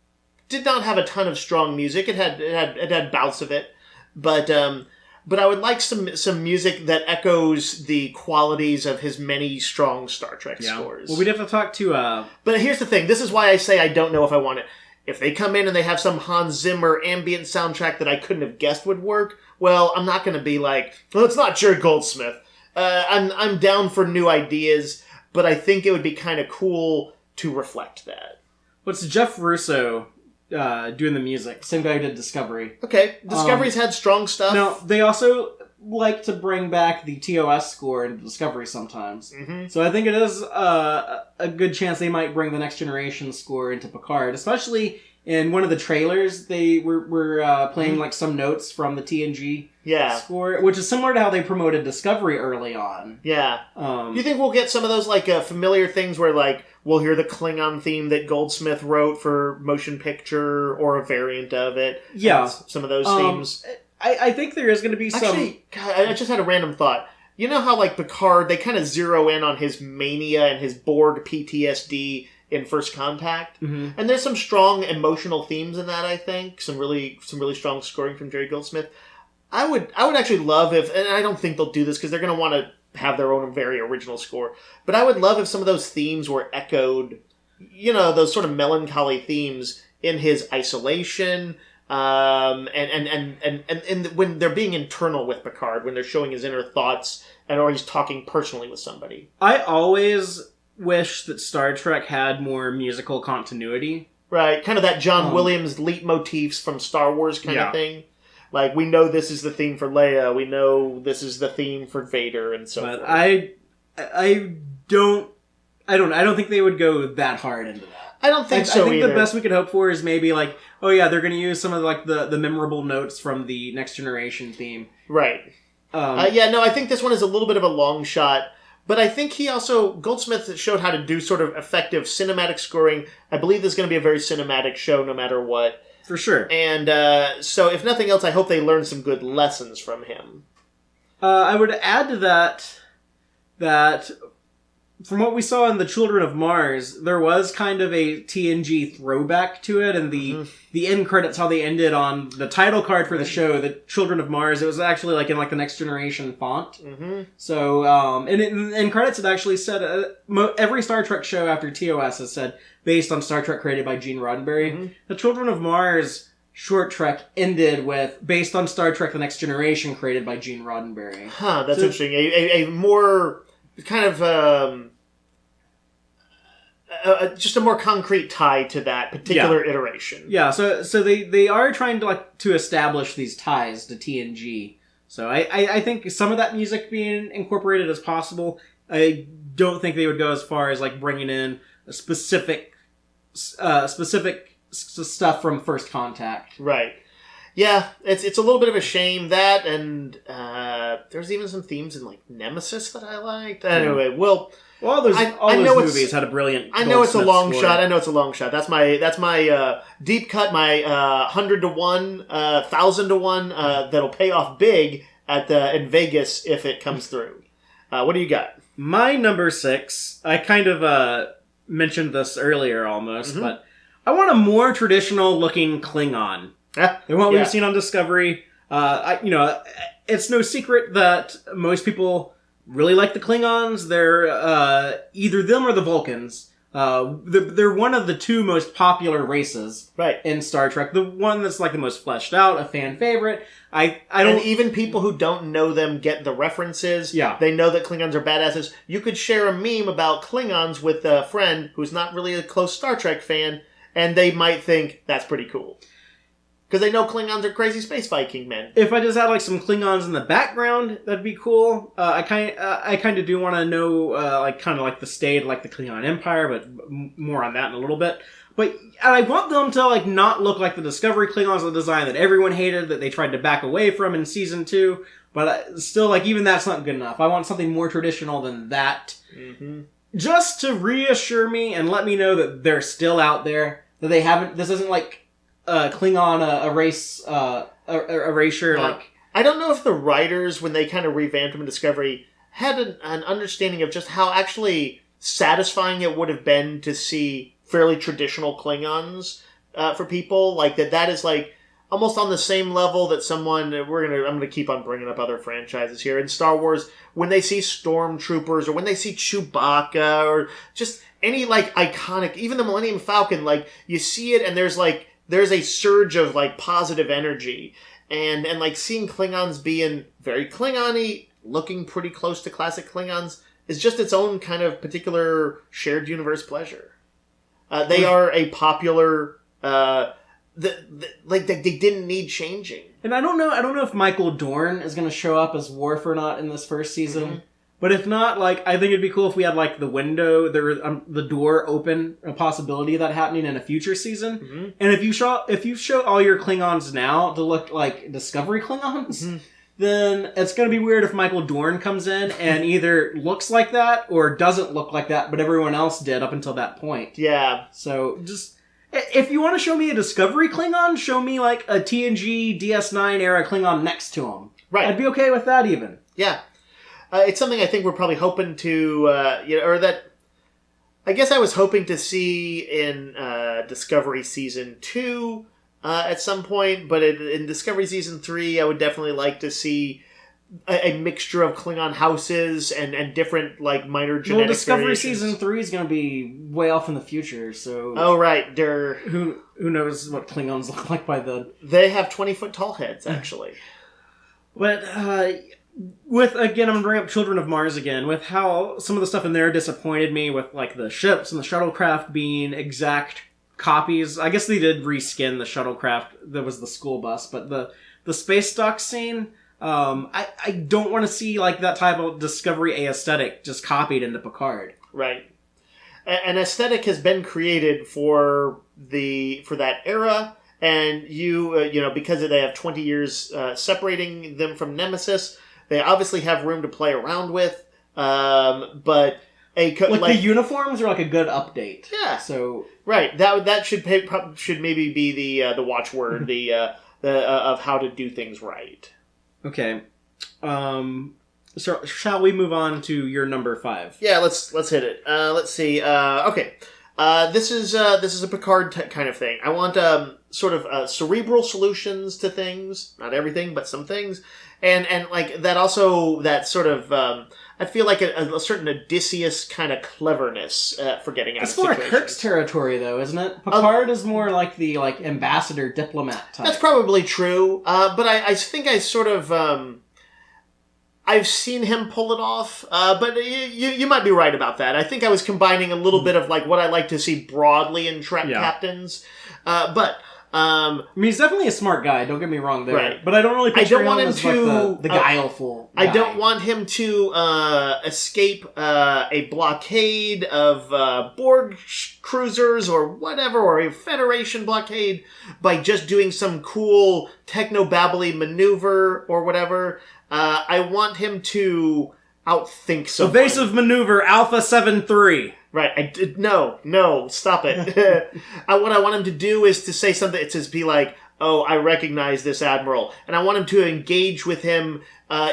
did not have a ton of strong music. It had bouts of it, but I would like some music that echoes the qualities of his many strong Star Trek scores. Well, we'd have to talk to... But here's the thing. This is why I say I don't know if I want it. If they come in and they have some Hans Zimmer ambient soundtrack that I couldn't have guessed would work, well, I'm not going to be like, well, it's not Jerry Goldsmith. I'm down for new ideas, but I think it would be kind of cool to reflect that. What's Jeff Russo doing the music? Same guy who did Discovery. Okay. Discovery's had strong stuff. Now, they also like to bring back the TOS score into Discovery sometimes. Mm-hmm. So I think it is a good chance they might bring the Next Generation score into Picard, especially in one of the trailers. They were playing like some notes from the TNG score, which is similar to how they promoted Discovery early on. Yeah. Do you think we'll get some of those like familiar things where like we'll hear the Klingon theme that Goldsmith wrote for motion picture or a variant of it? Yeah. Some of those themes. I think there is going to be some... Actually, God, I just had a random thought. You know how, like, Picard, they kind of zero in on his mania and his Borg PTSD in First Contact? Mm-hmm. And there's some strong emotional themes in that, I think. Some really strong scoring from Jerry Goldsmith. I would actually love if... And I don't think they'll do this because they're going to want to have their own very original score. But I would love if some of those themes were echoed, you know, those sort of melancholy themes in his isolation... and when they're being internal with Picard, when they're showing his inner thoughts, or he's talking personally with somebody. I always wish that Star Trek had more musical continuity. Right, kind of that John Williams leitmotifs from Star Wars kind of thing. Like, we know this is the theme for Leia, we know this is the theme for Vader, and so forth. I don't think they would go that hard into that. I don't think so I think either. The best we could hope for is maybe like, oh yeah, they're going to use some of like the memorable notes from the Next Generation theme. Right. I think this one is a little bit of a long shot, but I think Goldsmith showed how to do sort of effective cinematic scoring. I believe this is going to be a very cinematic show no matter what. For sure. And so if nothing else, I hope they learn some good lessons from him. I would add to that from what we saw in The Children of Mars, there was kind of a TNG throwback to it, and the end credits, how they ended on the title card for the show, The Children of Mars, it was actually like in like the Next Generation font. Mm-hmm. So, and in credits it actually said, every Star Trek show after TOS has said, based on Star Trek created by Gene Roddenberry. Mm-hmm. The Children of Mars short trek ended with, based on Star Trek The Next Generation created by Gene Roddenberry. Huh, that's interesting. A more kind of... just a more concrete tie to that particular iteration. Yeah, so they are trying to establish these ties to TNG. So I think some of that music being incorporated is possible. I don't think they would go as far as like bringing in a specific stuff from First Contact. Right. Yeah, it's a little bit of a shame that, and there's even some themes in like Nemesis that I liked. Anyway, all those movies had a brilliant. I know it's a long score. shot. I know it's a long shot. That's my deep cut. My 100 to 1, 1,000 to 1. That'll pay off big in Vegas if it comes through. What do you got? My number 6. I kind of mentioned this earlier almost, but I want a more traditional looking Klingon than what we've seen on Discovery. It's no secret that most people really like the Klingons. They're either them or the Vulcans. They're one of the two most popular races in Star Trek. The one that's like the most fleshed out, a fan favorite. I don't... And even people who don't know them get the references. Yeah. They know that Klingons are badasses. You could share a meme about Klingons with a friend who's not really a close Star Trek fan, and they might think that's pretty cool. Because they know Klingons are crazy space Viking men. If I just had like some Klingons in the background, that'd be cool. I kind of do want to know like kind of like the state of like the Klingon Empire, but more on that in a little bit. But I want them to like not look like the Discovery Klingons, the design that everyone hated, that they tried to back away from in season 2. But still, like even that's not good enough. I want something more traditional than that, just to reassure me and let me know that they're still out there. That they haven't. This isn't like. Klingon erasure. Like I don't know if the writers, when they kind of revamped them in Discovery, had an understanding of just how actually satisfying it would have been to see fairly traditional Klingons for people. Like that is like almost on the same level that someone I'm gonna keep on bringing up other franchises here in Star Wars when they see stormtroopers or when they see Chewbacca or just any like iconic, even the Millennium Falcon. Like you see it and there's a surge of, like, positive energy. And like, seeing Klingons being very Klingon-y, looking pretty close to classic Klingons, is just its own kind of particular shared universe pleasure. They are a popular... they didn't need changing. And I don't know if Michael Dorn is going to show up as Worf or not in this first season. Mm-hmm. But if not, like, I think it'd be cool if we had, like, the window, the door open, a possibility of that happening in a future season. Mm-hmm. And if you show all your Klingons now to look like Discovery Klingons, then it's going to be weird if Michael Dorn comes in and either looks like that or doesn't look like that, but everyone else did up until that point. Yeah. So, just... If you want to show me a Discovery Klingon, show me, like, a TNG DS9 era Klingon next to him. Right. I'd be okay with that, even. Yeah. It's something I think we're probably hoping to, or that I guess I was hoping to see in Discovery Season 2 at some point, but in Discovery Season 3, I would definitely like to see a mixture of Klingon houses and different, like, minor genetic Discovery variations. Season 3 is going to be way off in the future, so... Oh, right. Who knows what Klingons look like by then. They have 20-foot tall heads, actually. But, with, again, I'm going to bring up Children of Mars again, with how some of the stuff in there disappointed me, with, like, the ships and the shuttlecraft being exact copies. I guess they did reskin the shuttlecraft that was the school bus, but the space dock scene, I don't want to see, like, that type of Discovery aesthetic just copied into Picard. Right. An aesthetic has been created for that era, and because they have 20 years separating them from Nemesis, they obviously have room to play around with, but the uniforms are like a good update. Yeah. So right, that should maybe be the watchword, of how to do things right. Okay. So shall we move on to your number 5? Yeah, let's hit it. Let's see. Okay. This is a Picard kind of thing. I want sort of cerebral solutions to things, not everything, but some things. And like that also, that sort of, I feel like a certain Odysseus kind of cleverness for getting out of situations. It's more Kirk's territory, though, isn't it? Picard is more like the ambassador diplomat type. That's probably true, but I think I sort of, I've seen him pull it off, but you might be right about that. I think I was combining a little bit of like what I like to see broadly in Trek captains, but... I mean, he's definitely a smart guy, don't get me wrong there. Right. But I don't really picture him as like the guileful guy. I don't want him to escape a blockade of Borg cruisers or whatever, or a Federation blockade by just doing some cool techno-babbly maneuver or whatever. I want him to outthink someone. Evasive maneuver Alpha 7-3. Right. No, stop it. What I want him to do is to say something. It's just be like, oh, I recognize this admiral. And I want him to engage with him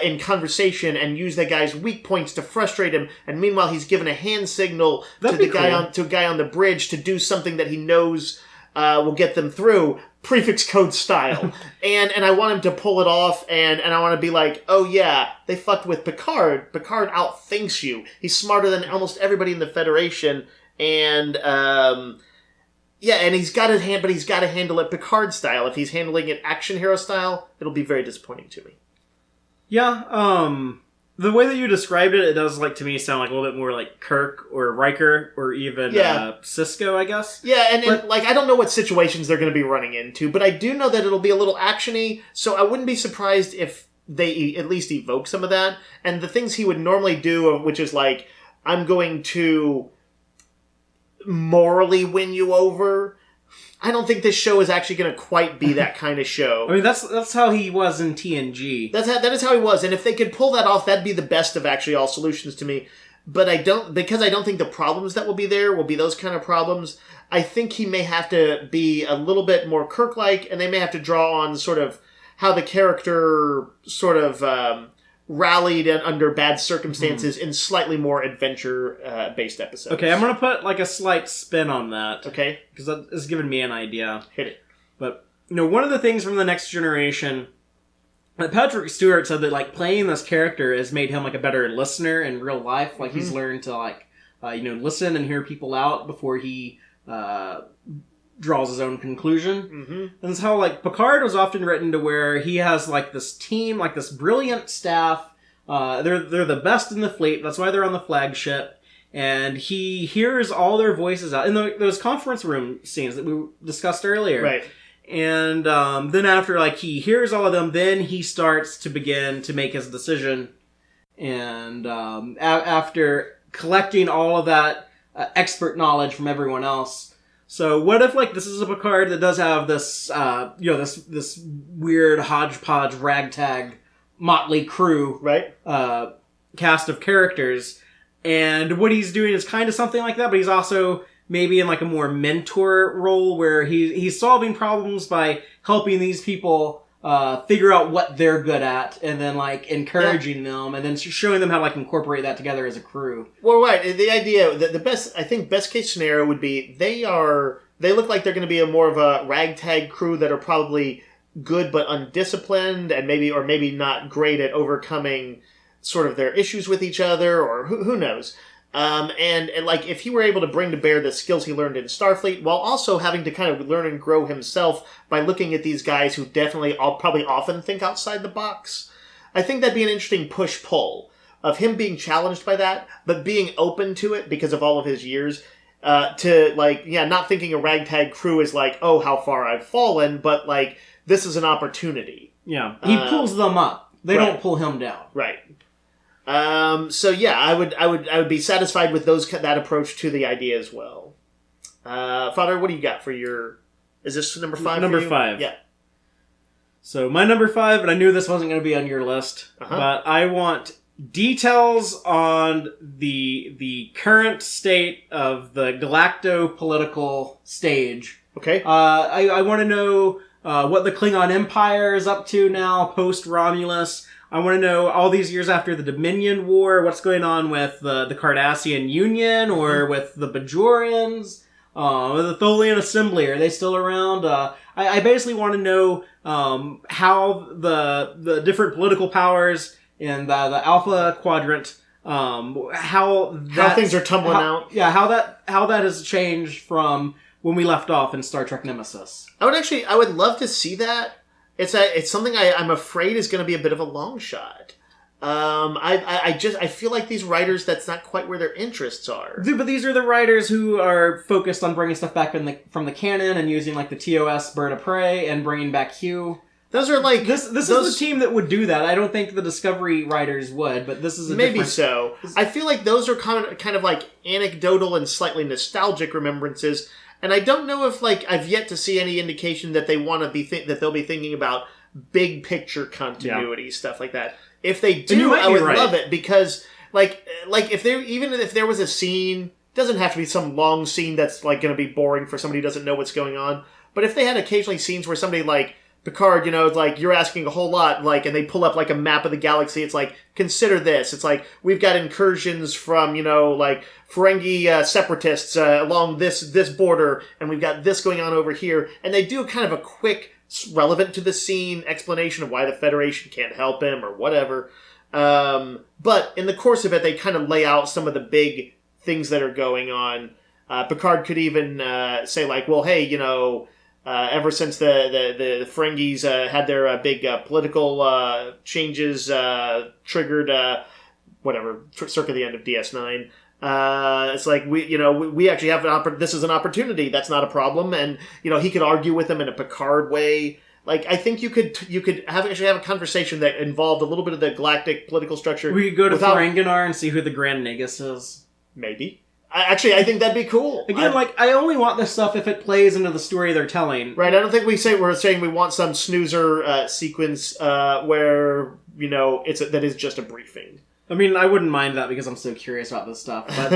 in conversation and use that guy's weak points to frustrate him. And meanwhile, he's given a hand signal to a guy on the bridge to do something that he knows will get them through. Prefix code style. and I want him to pull it off, and I want to be like, oh yeah, they fucked with Picard. Picard outthinks you. He's smarter than almost everybody in the Federation, and and he's got to handle it Picard style. If he's handling it action hero style, it'll be very disappointing to me. Yeah, The way that you described it, it does, like, to me, sound like a little bit more like Kirk or Riker or even Cisco, I guess. Yeah, and like, I don't know what situations they're going to be running into, but I do know that it'll be a little actiony, so I wouldn't be surprised if they at least evoke some of that. And the things he would normally do, which is like, I'm going to morally win you over, I don't think this show is actually going to quite be that kind of show. I mean, that's how he was in TNG. That is how he was, and if they could pull that off, that'd be the best of actually all solutions to me. But I don't think the problems that will be there will be those kind of problems. I think he may have to be a little bit more Kirk-like, and they may have to draw on sort of how the character sort of rallied under bad circumstances in slightly more adventure-based episodes. Okay, I'm going to put like a slight spin on that. Okay. Because that has given me an idea. Hit it. But, one of the things from The Next Generation that Patrick Stewart said that, like, playing this character has made him, like, a better listener in real life. Like, he's learned to, like, listen and hear people out before he draws his own conclusion. Mm-hmm. And it's how, like, Picard was often written to where he has, like, this team, like, this brilliant staff. They're the best in the fleet. That's why they're on the flagship. And he hears all their voices out in those conference room scenes that we discussed earlier. Right. And then after, like, he hears all of them, then he starts to begin to make his decision. And after collecting all of that expert knowledge from everyone else. So what if, like, this is a Picard that does have this, this weird hodgepodge ragtag motley crew, right? Cast of characters, and what he's doing is kind of something like that, but he's also maybe in, like, a more mentor role where he's solving problems by helping these people figure out what they're good at, and then, like, encouraging them, and then showing them how to, like, incorporate that together as a crew. Well, right. The idea that best case scenario would be they look like they're going to be more of a ragtag crew that are probably good but undisciplined, and maybe not great at overcoming sort of their issues with each other, or who knows. And like, if he were able to bring to bear the skills he learned in Starfleet, while also having to kind of learn and grow himself by looking at these guys who definitely probably often think outside the box, I think that'd be an interesting push-pull of him being challenged by that, but being open to it because of all of his years, to, like, not thinking a ragtag crew is like, oh, how far I've fallen, but, like, this is an opportunity. Yeah, he pulls them up. They don't pull him down. Right. So yeah, I would be satisfied with that approach to the idea as well. Father, what do you got for your? Is this number 5? Number 5. Yeah. So my number 5, and I knew this wasn't going to be on your list, but I want details on the current state of the galacto-political stage. Okay. I want to know what the Klingon Empire is up to now, post-Romulus. I want to know, all these years after the Dominion War, what's going on with the Cardassian Union, or with the Bajorians, the Tholian Assembly. Are they still around? I basically want to know how the different political powers in the Alpha Quadrant, how things are tumbling out. Yeah, how that has changed from when we left off in Star Trek Nemesis. I would love to see that. It's something I'm afraid is going to be a bit of a long shot. I feel like these writers, that's not quite where their interests are. But these are the writers who are focused on bringing stuff back from the canon and using, like, the TOS Bird of Prey and bringing back Hugh. Those are like this is the team that would do that. I don't think the Discovery writers would, but this is maybe so. I feel like those are kind of like anecdotal and slightly nostalgic remembrances. And I don't know if, like, I've yet to see any indication that they want to be that they'll be thinking about big picture continuity, stuff like that. If they do, I would love it, because like if there was a scene, doesn't have to be some long scene that's, like, going to be boring for somebody who doesn't know what's going on. But if they had occasionally scenes where somebody, like Picard, it's like, you're asking a whole lot, like, and they pull up, like, a map of the galaxy. It's like, consider this. It's like, we've got incursions from, like, Ferengi separatists along this border, and we've got this going on over here. And they do kind of a quick, relevant to the scene explanation of why the Federation can't help him or whatever. But in the course of it, they kind of lay out some of the big things that are going on. Picard could even say, like, well, hey, ever since the Ferengis had their big political changes triggered, whatever, circa the end of DS9. It's like we actually have this is an opportunity. That's not a problem, and he could argue with them in a Picard way. Like, I think you could actually have a conversation that involved a little bit of the galactic political structure. We could go to Ferenginar and see who the Grand Nagus is. Maybe. I think that'd be cool. Again, I only want this stuff if it plays into the story they're telling. Right. I don't think we're saying we want some snoozer sequence where that is just a briefing. I mean, I wouldn't mind that because I'm so curious about this stuff. But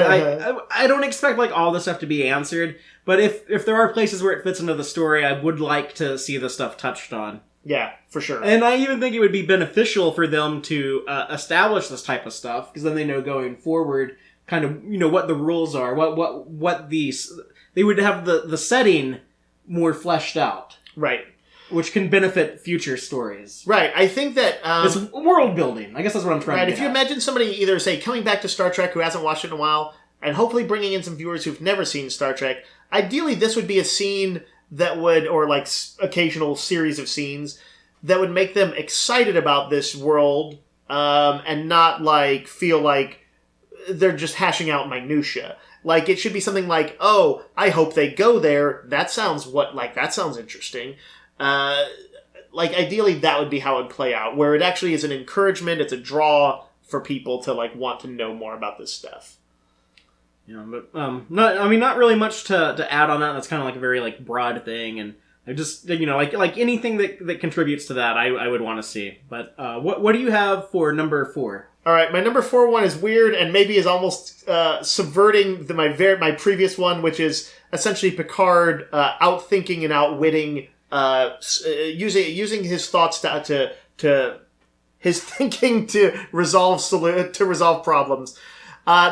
I don't expect all this stuff to be answered. But if there are places where it fits into the story, I would like to see this stuff touched on. Yeah, for sure. And I even think it would be beneficial for them to establish this type of stuff, because then they know going forward kind of what the rules are, what they would have the setting more fleshed out. Right. Which can benefit future stories. Right. I think that... it's world building. I guess that's what I'm trying to get If you imagine somebody either, say, coming back to Star Trek who hasn't watched it in a while, and hopefully bringing in some viewers who've never seen Star Trek, ideally this would be a scene that would, or occasional series of scenes, that would make them excited about this world, and not, feel like they're just hashing out minutia. Like, it should be something like, oh, I hope they go there. That sounds interesting. Ideally that would be how it would play out, where it actually is an encouragement, it's a draw for people to want to know more about this stuff. Yeah, but not really much to add on that. That's kind of a very broad thing, and I just anything that contributes to that I would want to see. But what do you have for number 4? All right, my number 4 one is weird and maybe is almost subverting my previous one, which is essentially Picard outthinking and outwitting. Using his thoughts to his thinking to resolve problems.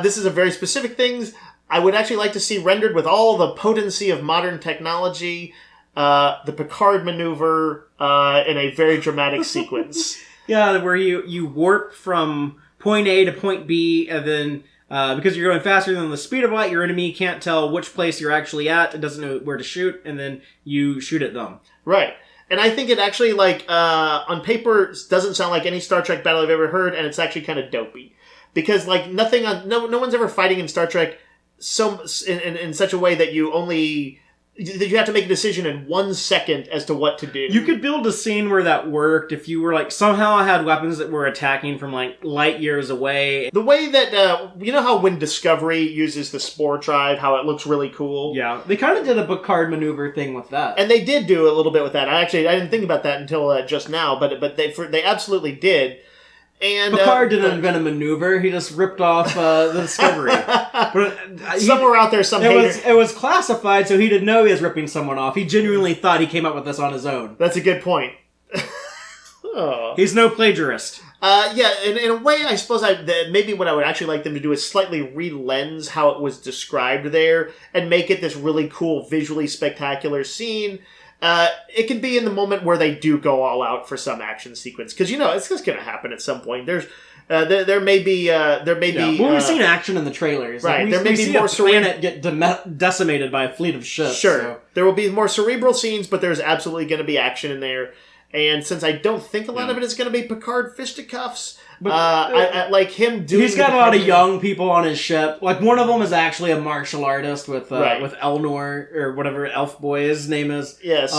This is a very specific thing. I would actually like to see rendered with all the potency of modern technology. The Picard maneuver in a very dramatic sequence. Yeah, where you warp from point A to point B, and then because you're going faster than the speed of light, your enemy can't tell which place you're actually at. It doesn't know where to shoot, and then you shoot at them. Right. And I think it actually, on paper, doesn't sound like any Star Trek battle I've ever heard, and it's actually kind of dopey. Because, no one's ever fighting in Star Trek in such a way that you have to make a decision in 1 second as to what to do. You could build a scene where that worked if you were somehow had weapons that were attacking from light years away. The way that how when Discovery uses the Spore Drive, how it looks really cool. Yeah, they kind of did a Picard maneuver thing with that, and they did do a little bit with that. I didn't think about that until just now, but they absolutely did. And Picard didn't invent a maneuver; he just ripped off the Discovery. But somewhere out there, it was classified, so he didn't know he was ripping someone off. He genuinely thought he came up with this on his own. That's a good point. Oh. He's no plagiarist. Yeah, in a way, I suppose maybe what I would actually like them to do is slightly re-lens how it was described there and make it this really cool, visually spectacular scene. It can be in the moment where they do go all out for some action sequence, because it's just going to happen at some point. There's there may be. Well, we've seen action in the trailers. Right, there may be more planet get decimated by a fleet of ships. Sure, so. There will be more cerebral scenes, but there's absolutely going to be action in there. And since I don't think a lot of it is going to be Picard fisticuffs, but I like him doing. He's got a lot of young people on his ship. One of them is actually a martial artist with Elnor or whatever elf boy his name is. Yes.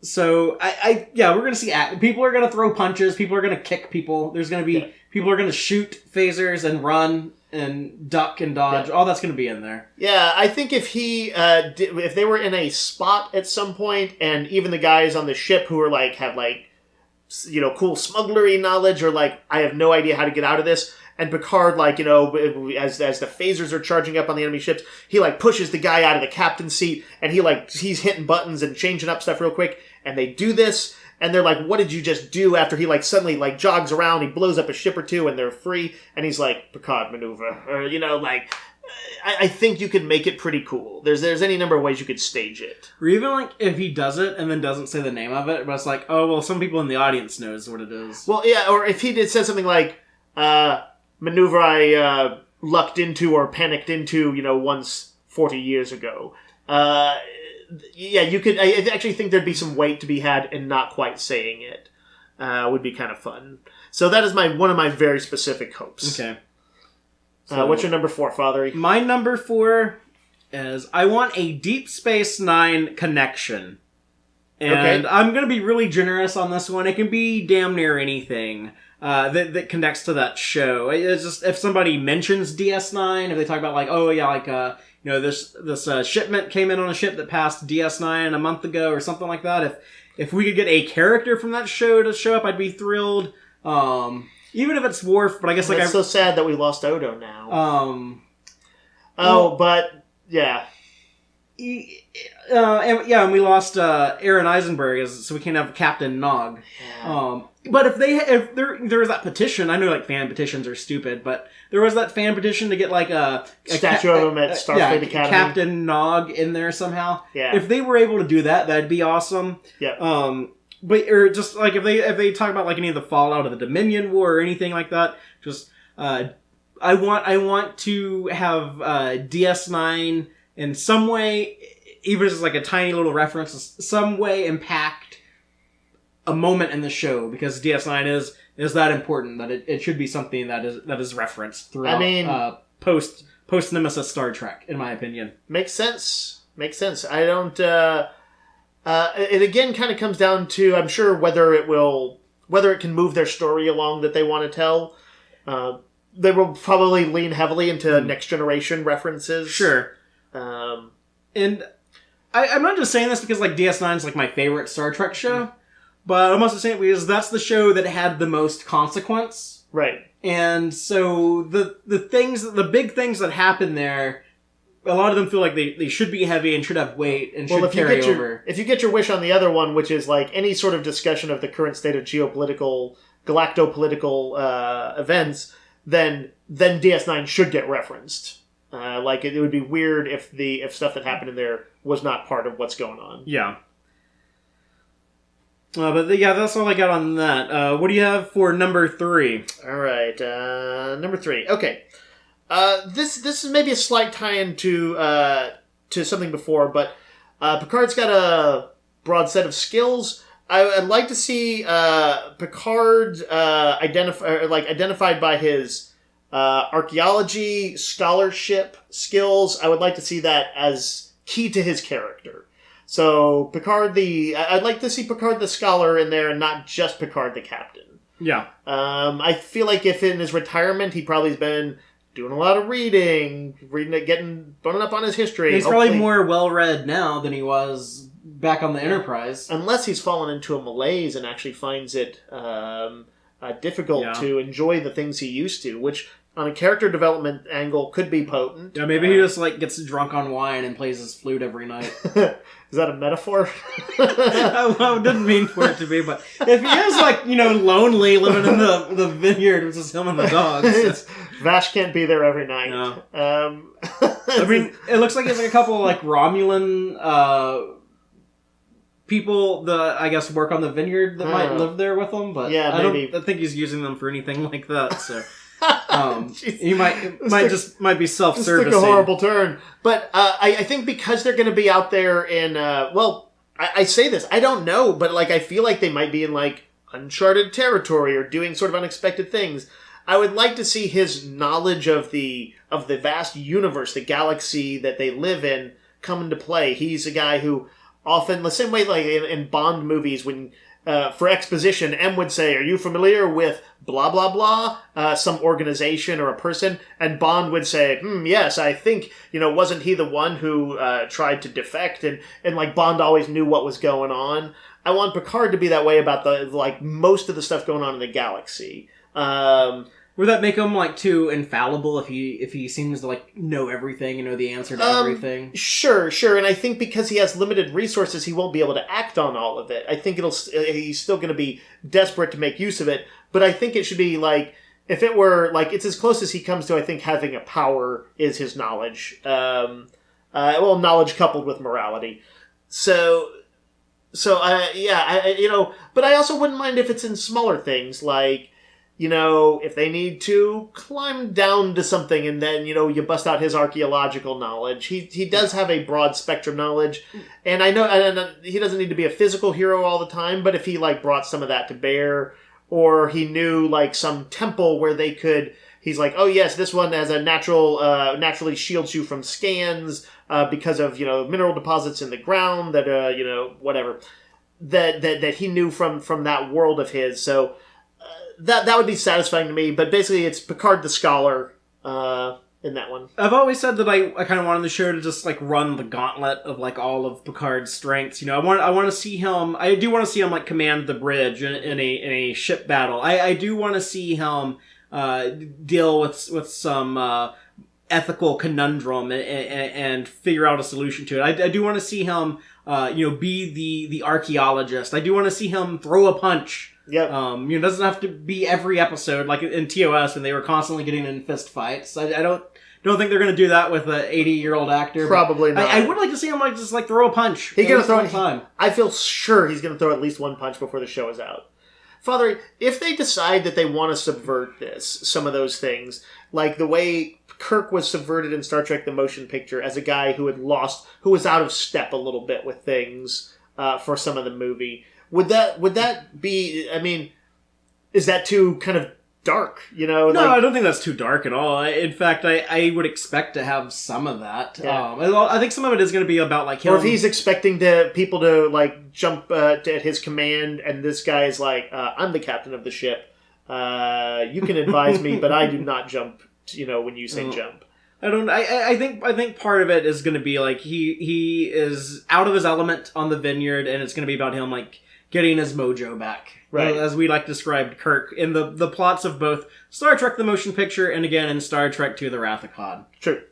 So we're going to see people are going to throw punches. People are going to kick people. There's going to be people are going to shoot phasers and run and duck and dodge. All that's going to be in there. Yeah, I think if if they were in a spot at some point, and even the guys on the ship who are have cool smugglery knowledge, or I have no idea how to get out of this, and Picard as the phasers are charging up on the enemy ships, he pushes the guy out of the captain's seat, and he's hitting buttons and changing up stuff real quick, and they do this. And they're like, what did you just do? After he suddenly jogs around, he blows up a ship or two, and they're free. And he's like, Picard maneuver. Or, I think you could make it pretty cool. There's any number of ways you could stage it. Or even if he does it and then doesn't say the name of it, but it's oh, well, some people in the audience knows what it is. Well, yeah, or if he said something maneuver I lucked into or panicked into, once 40 years ago. Yeah, you could. I actually think there'd be some weight to be had in not quite saying it. Would be kind of fun. So that is one of my very specific hopes. Okay. What's your number 4, Fatheree? My number 4 is I want a Deep Space Nine connection. And I'm going to be really generous on this one. It can be damn near anything that connects to that show. It's just, if somebody mentions DS9, if they talk about this shipment came in on a ship that passed DS9 a month ago or something like that. If we could get a character from that show to show up, I'd be thrilled. Even if it's Worf, but I guess it's so sad that we lost Odo now. But yeah. And we lost Aaron Eisenberg, so we can't have Captain Nog. Yeah. But if there was that petition, I know fan petitions are stupid, but there was that fan petition to get a statue of him at Starfleet Academy, Captain Nog in there somehow. Yeah. If they were able to do that, that'd be awesome. Yeah. But or just if they talk about any of the fallout of the Dominion War or anything like that, just I want to have DS9 in some way, even if it's a tiny little reference, some way impact a moment in the show, because DS9 is that important that it should be something that is referenced throughout post Nemesis Star Trek, in my opinion. Makes sense. I don't. It again kind of comes down to, I'm sure, whether it can move their story along that they want to tell. They will probably lean heavily into Next Generation references. Sure. And I'm not just saying this because DS9 is my favorite Star Trek show, but I'm also saying it because that's the show that had the most consequence. Right. And so the big things that happen there, a lot of them feel like they should be heavy and should have weight and should carry over. If you get your wish on the other one, which is any sort of discussion of the current state of galactopolitical events, then DS9 should get referenced. It would be weird if stuff that happened in there was not part of what's going on. Yeah. That's all I got on that. What do you have for number 3? All right, number 3. Okay. This is maybe a slight tie-in to something before, but Picard's got a broad set of skills. I'd like to see Picard identified by his archaeology, scholarship skills. I would like to see that as key to his character. So I'd like to see Picard the scholar in there and not just Picard the captain. Yeah. I feel like if in his retirement he probably has been doing a lot of reading it, burning up on his history. He's probably more well-read now than he was back on the Enterprise. Unless he's fallen into a malaise and actually finds it difficult to enjoy the things he used to, which on a character development angle could be potent. Yeah, maybe he just gets drunk on wine and plays his flute every night. Is that a metaphor? I didn't mean for it to be, but if he is lonely living in the vineyard, which is him and the dogs. Vash can't be there every night. No. I mean, it looks like it's a couple Romulan people that I guess work on the vineyard that might live there with him, but yeah, I don't think he's using them for anything like that. So he might be self-servicing. This took a horrible turn, but I think because they're going to be out there in I say this, I don't know, but I feel like they might be in uncharted territory or doing sort of unexpected things. I would like to see his knowledge of the vast universe, the galaxy that they live in, come into play. He's a guy who often, the same way in Bond movies, when for exposition, M would say, "Are you familiar with blah blah blah, some organization or a person?" And Bond would say, "Yes, I think wasn't he the one who tried to defect?" And Bond always knew what was going on. I want Picard to be that way about the most of the stuff going on in the galaxy. Would that make him too infallible if he seems to know everything and know the answer to everything? Sure. And I think because he has limited resources, he won't be able to act on all of it. I think he's still going to be desperate to make use of it. But I think it should be if it were it's as close as he comes to, I think, having a power is his knowledge. Knowledge coupled with morality. But I also wouldn't mind if it's in smaller things if they need to climb down to something and then, you bust out his archaeological knowledge. He does have a broad spectrum knowledge. And I know he doesn't need to be a physical hero all the time, but if he brought some of that to bear, or he knew like some temple where they could. He's like, oh yes, this one has a naturally shields you from scans because of mineral deposits in the ground that whatever that he knew from that world of his. So that would be satisfying to me. But basically, it's Picard the scholar in that one. I've always said that I kind of wanted the show to just like run the gauntlet of like all of Picard's strengths. I want to see him. I do want to see him like command the bridge in a ship battle. I do want to see him deal with some ethical conundrum and figure out a solution to it. I do want to see him be the archaeologist. I do want to see him throw a punch. Yep. It doesn't have to be every episode like in TOS when they were constantly getting in fist fights. I don't think they're going to do that with an 80-year-old actor. Probably not. I would like to see him just throw a punch. He's going to throw time. I feel sure he's going to throw at least one punch before the show is out. Father, if they decide that they want to subvert some of those things, like the way Kirk was subverted in Star Trek: The Motion Picture as a guy who was out of step a little bit with things for some of the movie, would that be? I mean, is that too kind of dark? No, I don't think that's too dark at all. In fact, I would expect to have some of that. Yeah. I think some of it is going to be about like him. Or if he's expecting people to like jump at his command, and this guy is like, "I'm the captain of the ship. You can advise me, but I do not jump." When you say jump. I think part of it is going to be like he is out of his element on the vineyard, and it's going to be about him like getting his mojo back. Right. As we like described Kirk in the plots of both Star Trek: The Motion Picture and again in Star Trek II: The Wrath of Khan. True.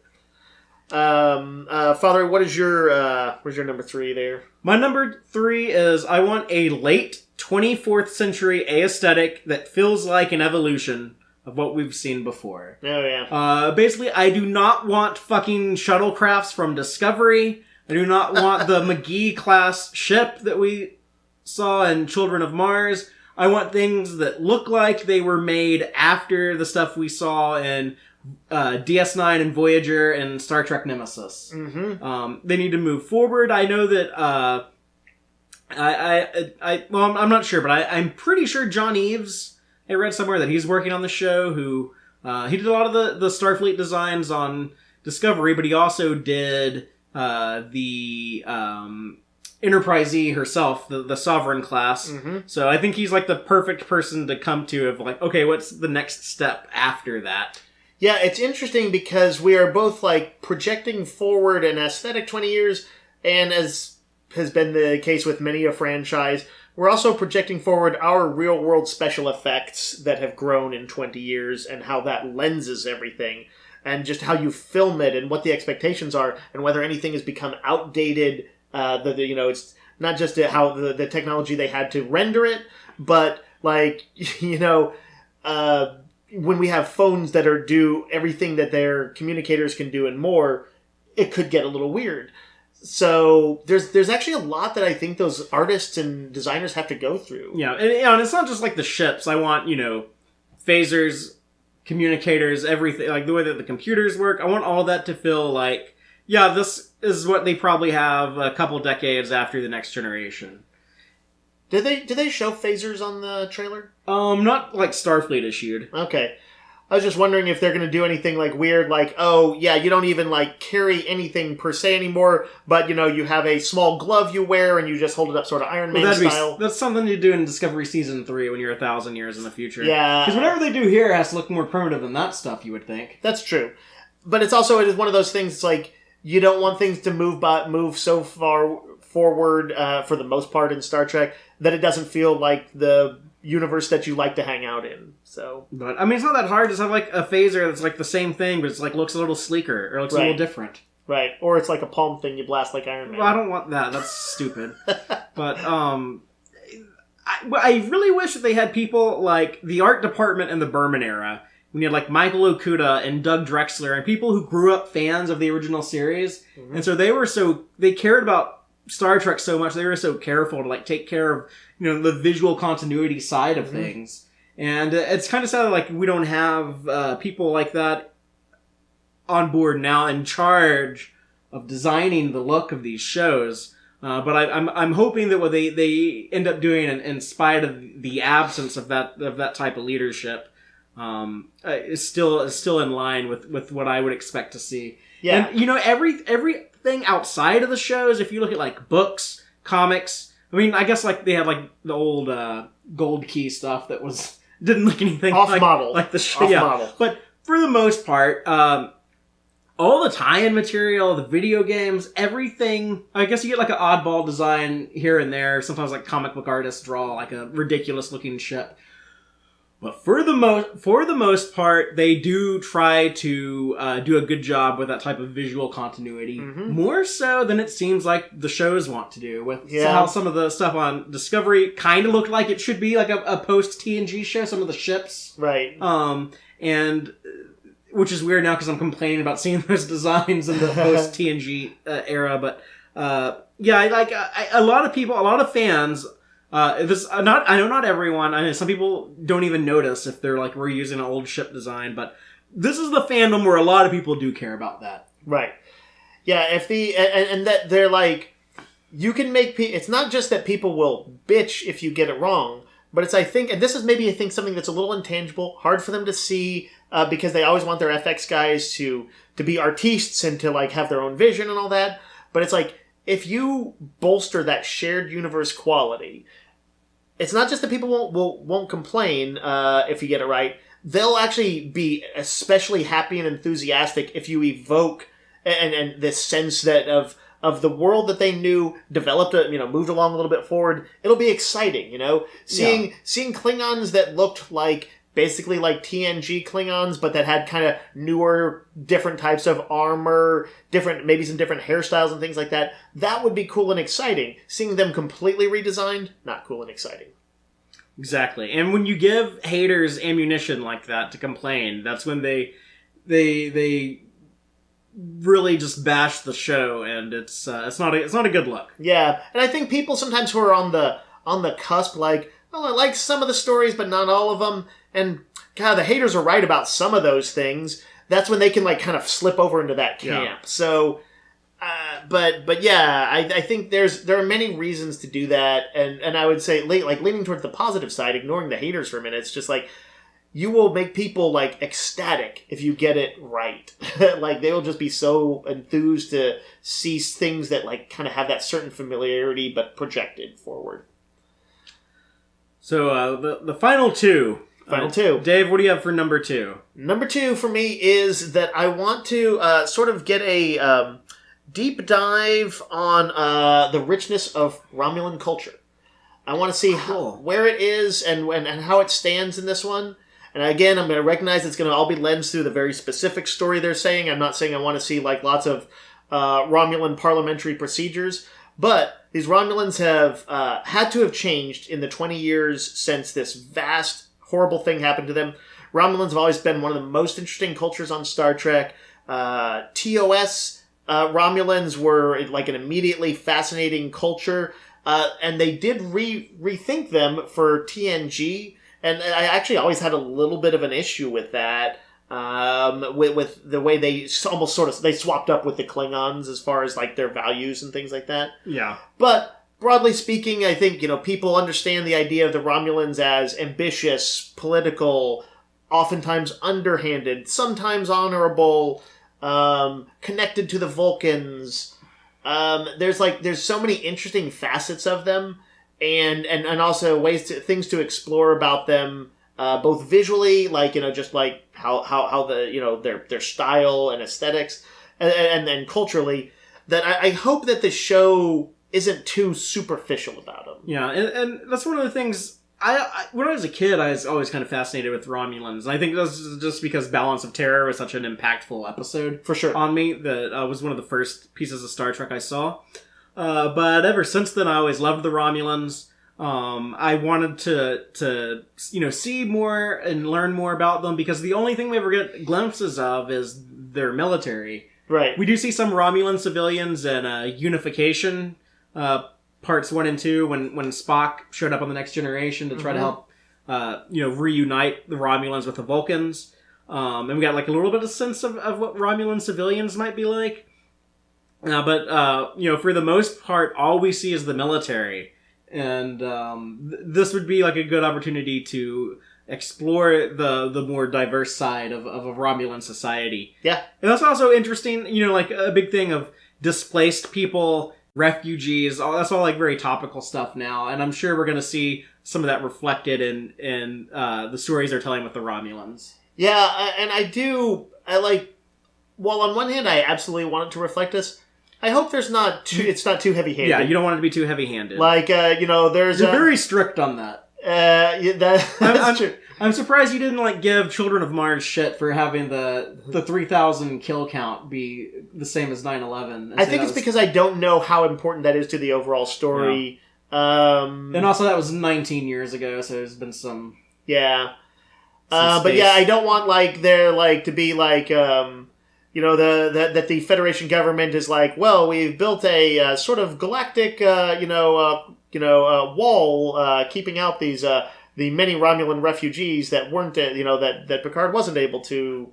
Father, where's your number 3 there? My number 3 is I want a late 24th century aesthetic that feels like an evolution of what we've seen before. Oh, yeah. Basically, I do not want fucking shuttlecrafts from Discovery. I do not want the McGee-class ship that we saw in Children of Mars. I want things that look like they were made after the stuff we saw in DS9 and Voyager and Star Trek Nemesis. Mm-hmm. They need to move forward. I know that... I'm not sure, but I'm pretty sure John Eves... I read somewhere that he's working on the show, who he did a lot of the Starfleet designs on Discovery, but he also did the Enterprise E herself, the Sovereign class. Mm-hmm. So I think he's like the perfect person to come to of like, okay, what's the next step after that? Yeah, it's interesting because we are both like projecting forward an aesthetic 20 years, and as has been the case with many a franchise, we're also projecting forward our real-world special effects that have grown in 20 years and how that lenses everything and just how you film it and what the expectations are and whether anything has become outdated. It's not just how the technology they had to render it, but like, when we have phones that do everything that their communicators can do and more, it could get a little weird. So there's actually a lot that I think those artists and designers have to go through. Yeah, and it's not just like the ships. I want, phasers, communicators, everything, like the way that the computers work. I want all that to feel like, yeah, this is what they probably have a couple decades after the Next Generation. Did they show phasers on the trailer? Not like Starfleet issued. Okay. I was just wondering if they're going to do anything like weird, like, oh, yeah, you don't even like carry anything per se anymore, but, you have a small glove you wear and you just hold it up sort of Iron Man style. That's something you do in Discovery Season 3 when you're 1,000 years in the future. Yeah. Because whatever they do here has to look more primitive than that stuff, you would think. That's true. But it is one of those things, it's like, you don't want things to move so far forward, for the most part in Star Trek, that it doesn't feel like the universe that you like to hang out in. So, but I mean, it's not that hard. Just have like a phaser that's like the same thing, but it's like looks a little sleeker or looks a little different. Right, or it's like a palm thing you blast like Iron Man. Well, I don't want that. That's stupid. But I really wish that they had people like the art department in the Berman era. When you had like Michael Okuda and Doug Drexler and people who grew up fans of the original series, mm-hmm. and so they cared about Star Trek so much. They were so careful to like take care of the visual continuity side of mm-hmm. things. And it's kind of sad that like we don't have people like that on board now in charge of designing the look of these shows. But I'm hoping that what they end up doing, in spite of the absence of that type of leadership, is still in line with what I would expect to see. Yeah. And everything outside of the shows, if you look at like books, comics, I mean, I guess like they had like the old Gold Key stuff that didn't look anything off model like the show. Yeah. Model. But for the most part, all the tie-in material, the video games, everything. I guess you get like an oddball design here and there. Sometimes like comic book artists draw like a ridiculous looking ship. But for the most part, they do try to do a good job with that type of visual continuity. Mm-hmm. More so than it seems like the shows want to do. With how some of the stuff on Discovery kind of looked like it should be like a post-TNG show. Some of the ships. Right. And... which is weird now because I'm complaining about seeing those designs in the post-TNG era. But a lot of people, a lot of fans... I know not everyone. I mean, some people don't even notice if they're like, we're using an old ship design, but this is the fandom where a lot of people do care about that. Right. Yeah. And that they're like, you can make it's not just that people will bitch if you get it wrong, but it's, I think, and this is maybe, I think, something that's a little intangible, hard for them to see, because they always want their FX guys to be artistes and to like have their own vision and all that. But it's like, if you bolster that shared universe quality, it's not just that people won't complain if you get it right. They'll actually be especially happy and enthusiastic if you evoke and this sense that of the world that they knew developed, moved along a little bit forward. It'll be exciting, seeing Klingons that looked like basically like TNG Klingons, but that had kind of newer, different types of armor, maybe some different hairstyles and things like that. That would be cool and exciting. Seeing them completely redesigned, not cool and exciting. Exactly. And when you give haters ammunition like that to complain, that's when they really just bash the show, and it's not a good look. Yeah, and I think people sometimes who are on the cusp, like, well, I like some of the stories, but not all of them. And God, the haters are right about some of those things. That's when they can like kind of slip over into that camp. Yeah. So, but yeah, I think there are many reasons to do that, and I would say like leaning towards the positive side, ignoring the haters for a minute. It's just like you will make people like ecstatic if you get it right. Like they will just be so enthused to see things that like kind of have that certain familiarity but projected forward. So the final two. Dave, what do you have for number 2? Number 2 for me is that I want to sort of get a deep dive on the richness of Romulan culture. I want to see where it is and how it stands in this one. And again, I'm going to recognize it's going to all be lensed through the very specific story they're saying. I'm not saying I want to see like lots of Romulan parliamentary procedures, but these Romulans have had to have changed in the 20 years since this vast, horrible thing happened to them. Romulans have always been one of the most interesting cultures on Star Trek. TOS Romulans were like an immediately fascinating culture, and they did rethink them for TNG. And I actually always had a little bit of an issue with that, with the way they almost sort of they swapped up with the Klingons as far as like their values and things like that. Yeah, but broadly speaking, I think, people understand the idea of the Romulans as ambitious, political, oftentimes underhanded, sometimes honorable, connected to the Vulcans. There's so many interesting facets of them, and also things to explore about them, both visually, like, just like how the, their style and aesthetics, and then culturally, that I hope that the show isn't too superficial about them. Yeah, and that's one of the things. When I was a kid, I was always kind of fascinated with Romulans. I think that's just because Balance of Terror was such an impactful episode for sure on me. That was one of the first pieces of Star Trek I saw. But ever since then, I always loved the Romulans. I wanted to see more and learn more about them, because the only thing we ever get glimpses of is their military. Right. We do see some Romulan civilians in Unification. Parts 1 and 2, when Spock showed up on the Next Generation to try to help, reunite the Romulans with the Vulcans. And we got like a little bit of sense of what Romulan civilians might be like. But for the most part, all we see is the military. And this would be like a good opportunity to explore the more diverse side of a Romulan society. Yeah. And that's also interesting, like a big thing of displaced people, refugees, that's all like very topical stuff now. And I'm sure we're going to see some of that reflected in the stories they're telling with the Romulans. Yeah, and while on one hand I absolutely want it to reflect this, I hope it's not too heavy-handed. Yeah, you don't want it to be too heavy-handed. Like, there's You're very strict on that. That's true. I'm surprised you didn't give Children of Mars shit for having the 3,000 kill count be the same as 9/11. I think it's because I don't know how important that is to the overall story. Yeah. And also that was 19 years ago, so there's been some... Yeah. But yeah, I don't want there to be that the Federation government is well, we've built a sort of galactic wall keeping out these the many Romulan refugees that weren't that Picard wasn't able to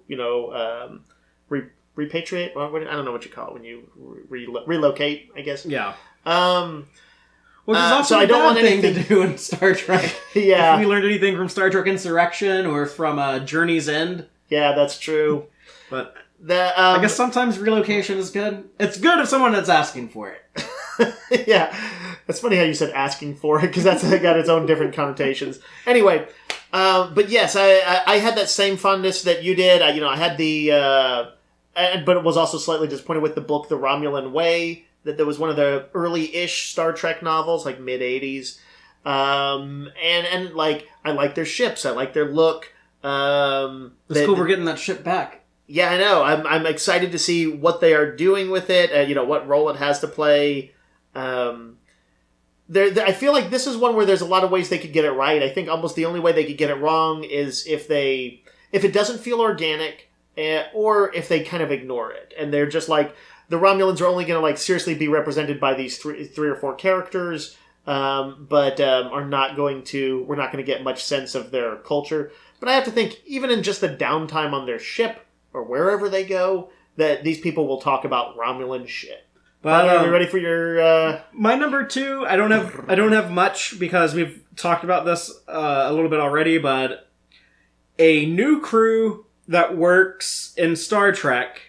repatriate. Well, I don't know what you call it when you relocate, I guess. Yeah. Which is also a bad thing to do in Star Trek. Yeah. If we learned anything from Star Trek Insurrection or from Journey's End. Yeah, that's true. But I guess sometimes relocation is good. It's good if someone is asking for it. Yeah. That's funny how you said asking for it, because that's got its own different connotations. Anyway, but yes, I had that same fondness that you did. I had but it was also slightly disappointed with the book, The Romulan Way, that there was one of the early-ish Star Trek novels, mid-'80s. And I like their ships. I like their look. It's cool we're getting that ship back. Yeah, I know. I'm excited to see what they are doing with it. What role it has to play. I feel like this is one where there's a lot of ways they could get it right. I think almost the only way they could get it wrong is if it doesn't feel organic, or if they kind of ignore it and they're just the Romulans are only going to seriously be represented by these three or four characters, but we're not going to get much sense of their culture. But I have to think, even in just the downtime on their ship or wherever they go, that these people will talk about Romulan shit. But are you ready for your my number 2? I don't have much because we've talked about this a little bit already, but a new crew that works in Star Trek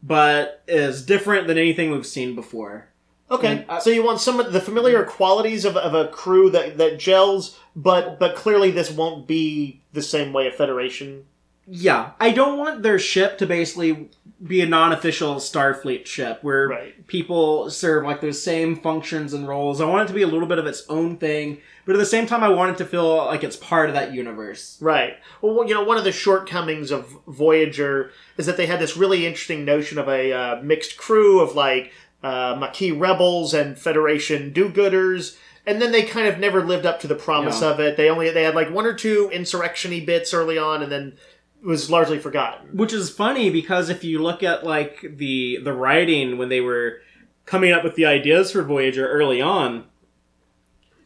but is different than anything we've seen before. Okay, so you want some of the familiar qualities of a crew that gels, but clearly this won't be the same way a Federation. Yeah, I don't want their ship to basically be a non-official Starfleet ship where people serve those same functions and roles. I want it to be a little bit of its own thing, but at the same time I want it to feel like it's part of that universe. Right. Well, one of the shortcomings of Voyager is that they had this really interesting notion of a mixed crew of Maquis rebels and Federation do-gooders, and then they kind of never lived up to the promise of it. They had one or two insurrection-y bits early on, and then it was largely forgotten. Which is funny because if you look at the writing when they were coming up with the ideas for Voyager early on,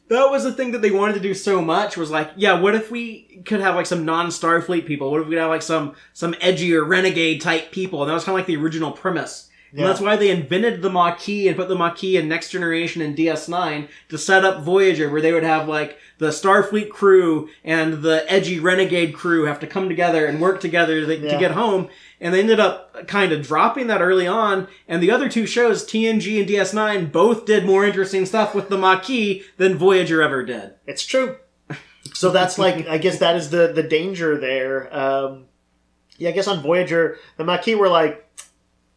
that was the thing that they wanted to do so much was what if we could have some non-Starfleet people? What if we could have some edgier renegade type people? And that was kind of the original premise. Yeah. And that's why they invented the Maquis and put the Maquis in Next Generation and DS9 to set up Voyager, where they would have the Starfleet crew and the edgy renegade crew have to come together and work together to get home. And they ended up kind of dropping that early on. And the other two shows, TNG and DS9, both did more interesting stuff with the Maquis than Voyager ever did. It's true. So that's I guess that is the danger there. I guess on Voyager, the Maquis were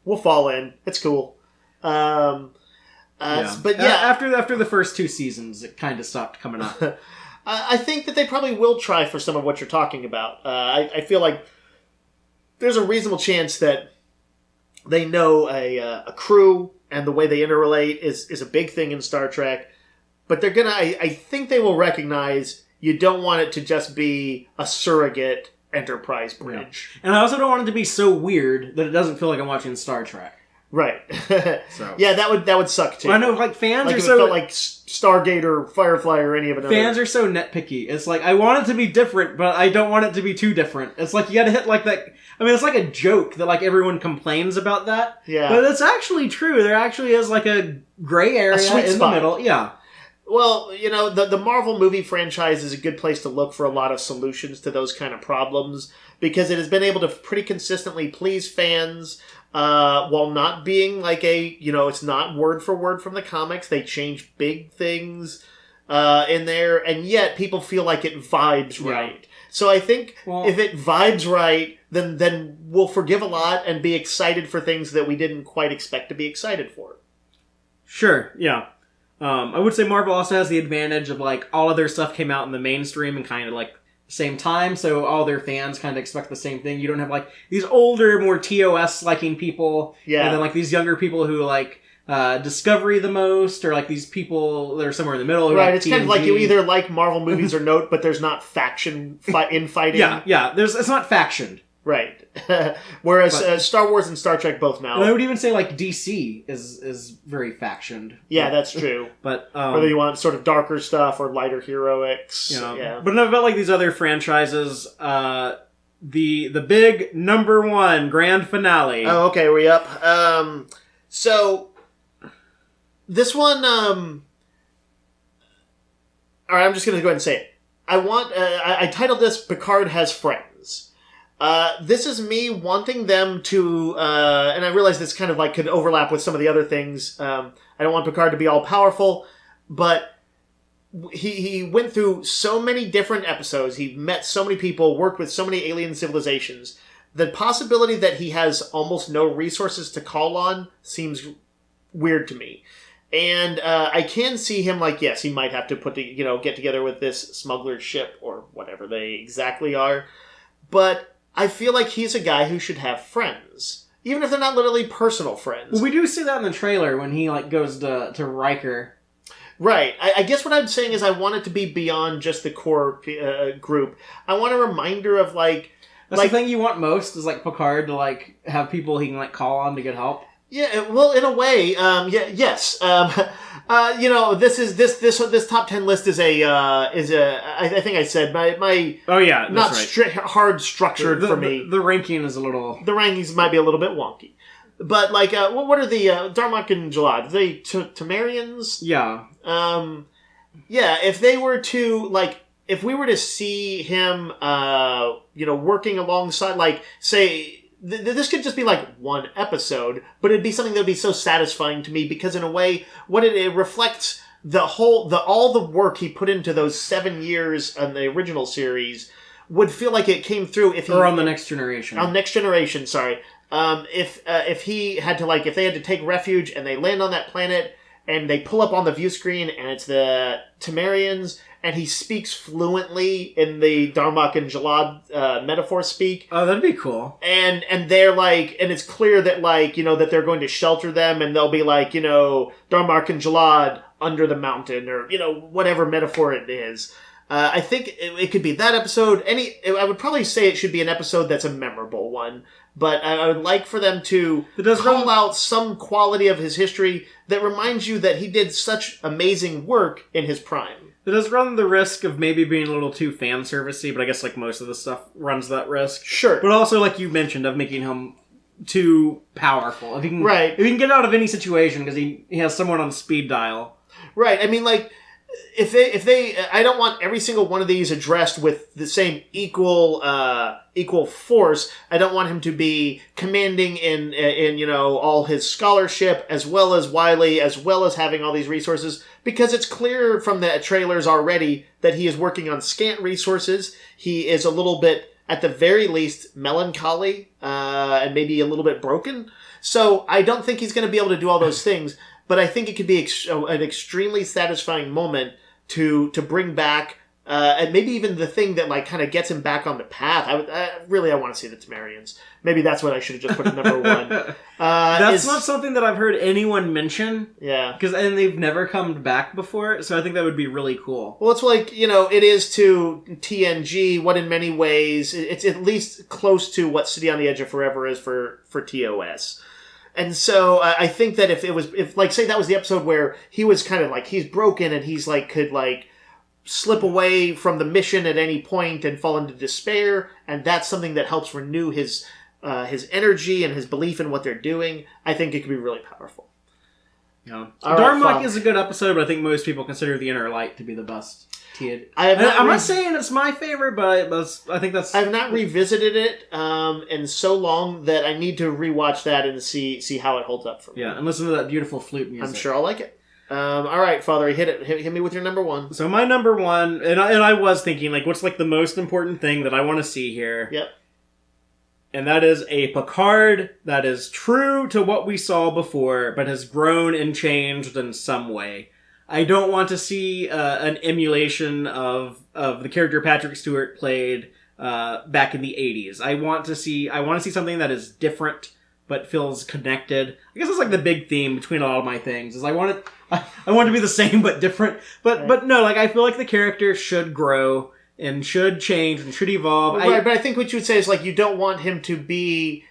we'll fall in. It's cool. But after the first 2 seasons, it kind of stopped coming up. I think that they probably will try for some of what you're talking about. I feel like there's a reasonable chance that they know a crew and the way they interrelate is a big thing in Star Trek. But they're gonna. I think they will recognize you don't want it to just be a surrogate Enterprise bridge. Yeah. And I also don't want it to be so weird that it doesn't feel like I'm watching Star Trek. Right. So yeah, that would suck too. I know, like fans like are if so it felt like Stargate or Firefly or any of it. Fans are so nitpicky. It's like I want it to be different, but I don't want it to be too different. It's like you got to hit like that. I mean, it's like a joke that like everyone complains about that. Yeah, but it's actually true. There actually is like a gray area in the middle. Yeah. Well, the Marvel movie franchise is a good place to look for a lot of solutions to those kind of problems because it has been able to pretty consistently please fans while not being like it's not word for word from the comics. They change big things in there, and yet people feel like it vibes right. So I think if it vibes right, then we'll forgive a lot and be excited for things that we didn't quite expect to be excited for. Sure, yeah. I would say Marvel also has the advantage of like all of their stuff came out in the mainstream and kind of like the same time, so all their fans kind of expect the same thing. You don't have like these older, more TOS liking people, and then like these younger people who like Discovery the most, or like these people that are somewhere in the middle. Who right, like it's TNG. kind of like you either like Marvel movies or not, but there's not infighting. Yeah, it's not factioned. Right. Whereas Star Wars and Star Trek both now. And I would even say like DC is very factioned. Yeah, that's true. But whether you want sort of darker stuff or lighter heroics. Yeah. But about like these other franchises, the big number one grand finale. Oh, okay, we're up. So this one, all right, I'm just going to go ahead and say it. I titled this "Picard Has Friends." This is me wanting them to, and I realize this kind of like could overlap with some of the other things. I don't want Picard to be all powerful, but he went through so many different episodes. He met so many people, worked with so many alien civilizations. The possibility that he has almost no resources to call on seems weird to me. And I can see him like, yes, he might have to get together with this smuggler ship or whatever they exactly are. But I feel like he's a guy who should have friends, even if they're not literally personal friends. Well, we do see that in the trailer when he like goes to Riker. Right. I guess what I'm saying is I want it to be beyond just the core group. I want a reminder of like... That's the thing you want most is like Picard to like have people he can like call on to get help. Yeah, well, in a way, yes. This top 10 list is I think I said my oh yeah, not right. Hard structured for me. The ranking is a little. The rankings might be a little bit wonky, but like, what are the Darmok and Jalad? Are they Temerians? Yeah. Yeah. If they were to like. If we were to see him, working alongside, like, say, this could just be like one episode, but it'd be something that would be so satisfying to me because, in a way, what it reflects all the work he put into those 7 years on the original series would feel like it came through if he on the Next Generation. On Next Generation, sorry. If he had to if they had to take refuge and they land on that planet and they pull up on the view screen and it's the Temerians. And he speaks fluently in the Darmok and Jalad metaphor speak. Oh, that'd be cool. And they're like, and it's clear that that they're going to shelter them, and they'll be like, Darmok and Jalad under the mountain, or whatever metaphor it is. I think it could be that episode. I would probably say it should be an episode that's a memorable one. But I would like for them to call out some quality of his history that reminds you that he did such amazing work in his prime. It does run the risk of maybe being a little too fan servicey, but I guess like most of the stuff runs that risk. Sure. But also, like you mentioned, of making him too powerful. If he can get out of any situation because he has someone on speed dial. Right. I mean, like, if they, I don't want every single one of these addressed with the same equal force. I don't want him to be commanding in all his scholarship, as well as wily, as well as having all these resources, because it's clear from the trailers already that he is working on scant resources. He is a little bit, at the very least, melancholy, and maybe a little bit broken. So I don't think he's going to be able to do all those things. But I think it could be an extremely satisfying moment to bring back, and maybe even the thing that kind of gets him back on the path. I want to see the Temerians. Maybe that's what I should have just put at number one. That's not something that I've heard anyone mention. Yeah, and they've never come back before. So I think that would be really cool. Well, it's like it is to TNG what in many ways it's at least close to what City on the Edge of Forever is for TOS. And so I think that if like, say that was the episode where he was kind of like, he's broken and he's like, could like slip away from the mission at any point and fall into despair, and that's something that helps renew his energy and his belief in what they're doing, I think it could be really powerful. Yeah. Darmok is a good episode, but I think most people consider The Inner Light to be the best. I'm not saying it's my favorite, but I think that's... I've not revisited it in so long that I need to rewatch that and see how it holds up for me. Yeah, and listen to that beautiful flute music. I'm sure I'll like it. All right, Father, hit me with your number one. So my number one, and I was thinking, like, what's like the most important thing that I want to see here? Yep. And that is a Picard that is true to what we saw before, but has grown and changed in some way. I don't want to see an emulation of the character Patrick Stewart played back in the 80s. I want to see something that is different but feels connected. I guess that's like the big theme between a lot of my things. Is I want to be the same but different. But no, like I feel like the character should grow and should change and should evolve. Right, but I think what you would say is like you don't want him to be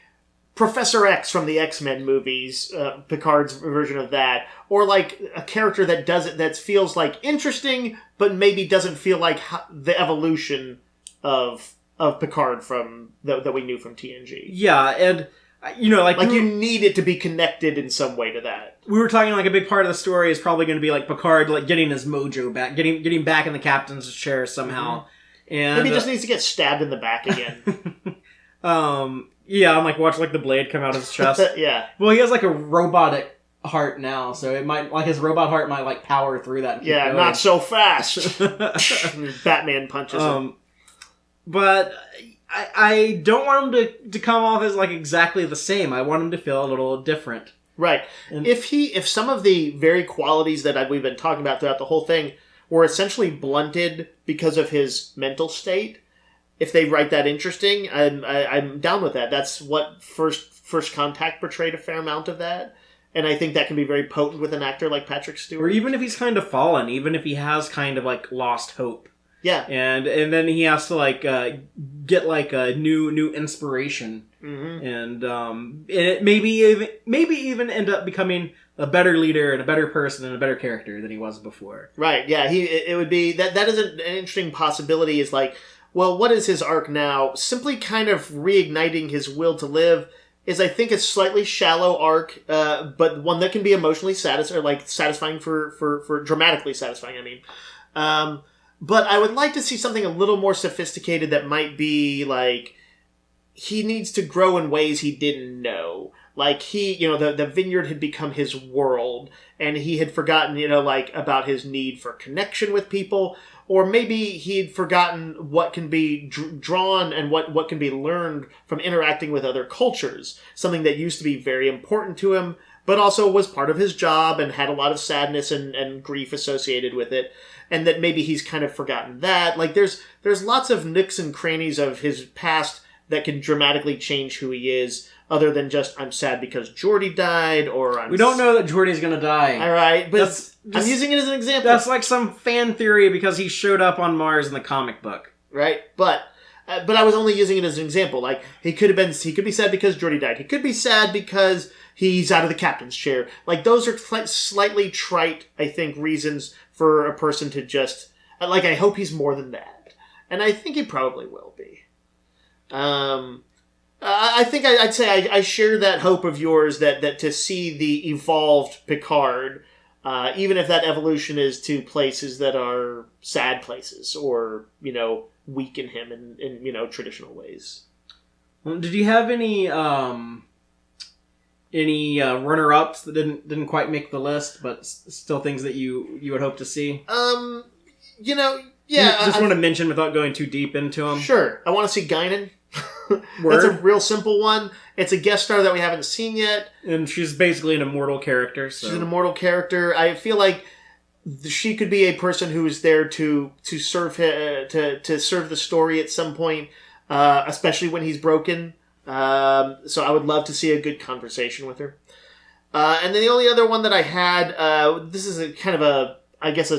Professor X from the X-Men movies, Picard's version of that, or like a character that feels like interesting, but maybe doesn't feel like the evolution of Picard from that we knew from TNG. Yeah, and like you need it to be connected in some way to that. We were talking like a big part of the story is probably going to be like Picard like getting his mojo back, getting back in the captain's chair somehow, and maybe he just needs to get stabbed in the back again. Yeah, and like watch like the blade come out of his chest. Yeah. Well, he has like a robotic heart now, so it might like his robot heart might like power through that. And yeah, not so fast. Batman punches him. But I don't want him to come off as like exactly the same. I want him to feel a little different. Right. And if some of the very qualities that we've been talking about throughout the whole thing were essentially blunted because of his mental state. If they write that interesting, I'm down with that. That's what First Contact portrayed a fair amount of that. And I think that can be very potent with an actor like Patrick Stewart. Or even if he's kind of fallen, even if he has kind of like lost hope. Yeah. And then he has to like get like a new inspiration. Mm-hmm. And it maybe even end up becoming a better leader and a better person and a better character than he was before. Right. Yeah. It would be that is an interesting possibility. Is like, well, what is his arc now? Simply kind of reigniting his will to live is, I think, a slightly shallow arc, but one that can be emotionally satisfying for dramatically satisfying. I mean, but I would like to see something a little more sophisticated that might be like he needs to grow in ways he didn't know. Like the vineyard had become his world, and he had forgotten, like about his need for connection with people. Or maybe he'd forgotten what can be drawn and what can be learned from interacting with other cultures. Something that used to be very important to him, but also was part of his job and had a lot of sadness and grief associated with it. And that maybe he's kind of forgotten that. Like there's lots of nooks and crannies of his past that can dramatically change who he is, other than just, I'm sad because Geordi died, or we don't know that Geordi's gonna die. All right, but I'm using it as an example. That's like some fan theory because he showed up on Mars in the comic book. Right, but I was only using it as an example. Like, he could be sad because Geordi died. He could be sad because he's out of the captain's chair. Like, those are slightly trite, I think, reasons for a person to just... Like, I hope he's more than that. And I think he probably will be. I think I'd say I share that hope of yours that to see the evolved Picard, even if that evolution is to places that are sad places or, weaken him in traditional ways. Well, did you have any runner-ups that didn't quite make the list, but still things that you would hope to see? Yeah. Just want to mention without going too deep into them. Sure. I want to see Guinan. That's a real simple one. It's a guest star that we haven't seen yet. And she's basically an immortal character. So. She's an immortal character. I feel like she could be a person who is there to serve to serve the story at some point, especially when he's broken. So I would love to see a good conversation with her. And then the only other one that I had, this is a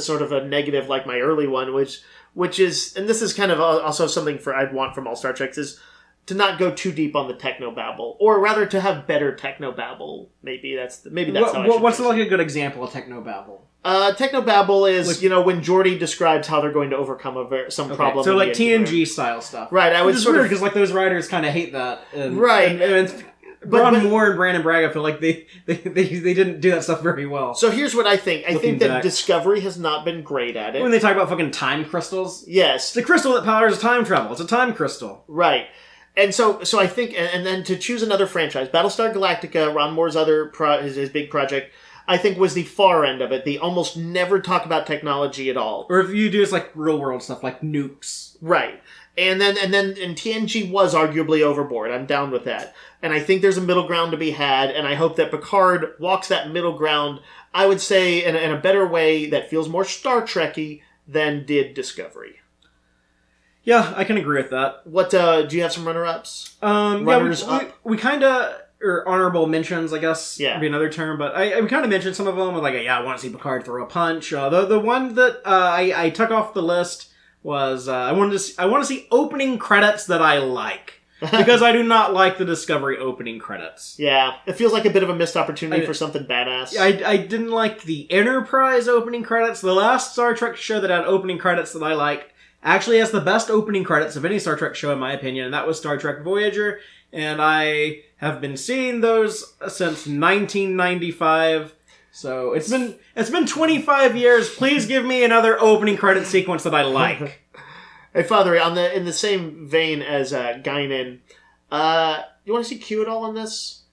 sort of a negative like my early one, which is, and this is kind of also something I'd want from all Star Treks, is to not go too deep on the technobabble, or rather to have better technobabble. Maybe that's how I should what's phrase like it. a good example of technobabble? Technobabble is, when Geordi describes how they're going to overcome some problem. So in like the engineer. TNG style stuff. Right, I would Which is sort weird of... because like those writers kind of hate that. Right. And Ron Moore and Brandon Bragg, I feel like they didn't do that stuff very well. So here's what I think. I think that back. Discovery has not been great at it. When they talk about fucking time crystals. Yes. It's a crystal that powers time travel. It's a time crystal. Right. And so I think, and then to choose another franchise, Battlestar Galactica, Ron Moore's other his big project, I think was the far end of it. They almost never talk about technology at all. Or if you do, it's like real world stuff, like nukes. Right. And then TNG was arguably overboard. I'm down with that. And I think there's a middle ground to be had, and I hope that Picard walks that middle ground, I would say, in a better way that feels more Star Trek-y than did Discovery. Yeah, I can agree with that. What, do you have some runner-ups? Runners-up? We kind of... Or honorable mentions, I guess, would be another term, but we kind of mentioned some of them. Like, I want to see Picard throw a punch. The one that I took off the list was I want to see opening credits that I like, because I do not like the Discovery opening credits. Yeah, it feels like a bit of a missed opportunity for something badass. I didn't like the Enterprise opening credits. The last Star Trek show that had opening credits that I like actually has the best opening credits of any Star Trek show, in my opinion, and that was Star Trek Voyager. And I have been seeing those since 1995. So it's been 25 years. Please give me another opening credit sequence that I like. Hey, Fatheree, in the same vein as Guinan, you want to see Q at all in this?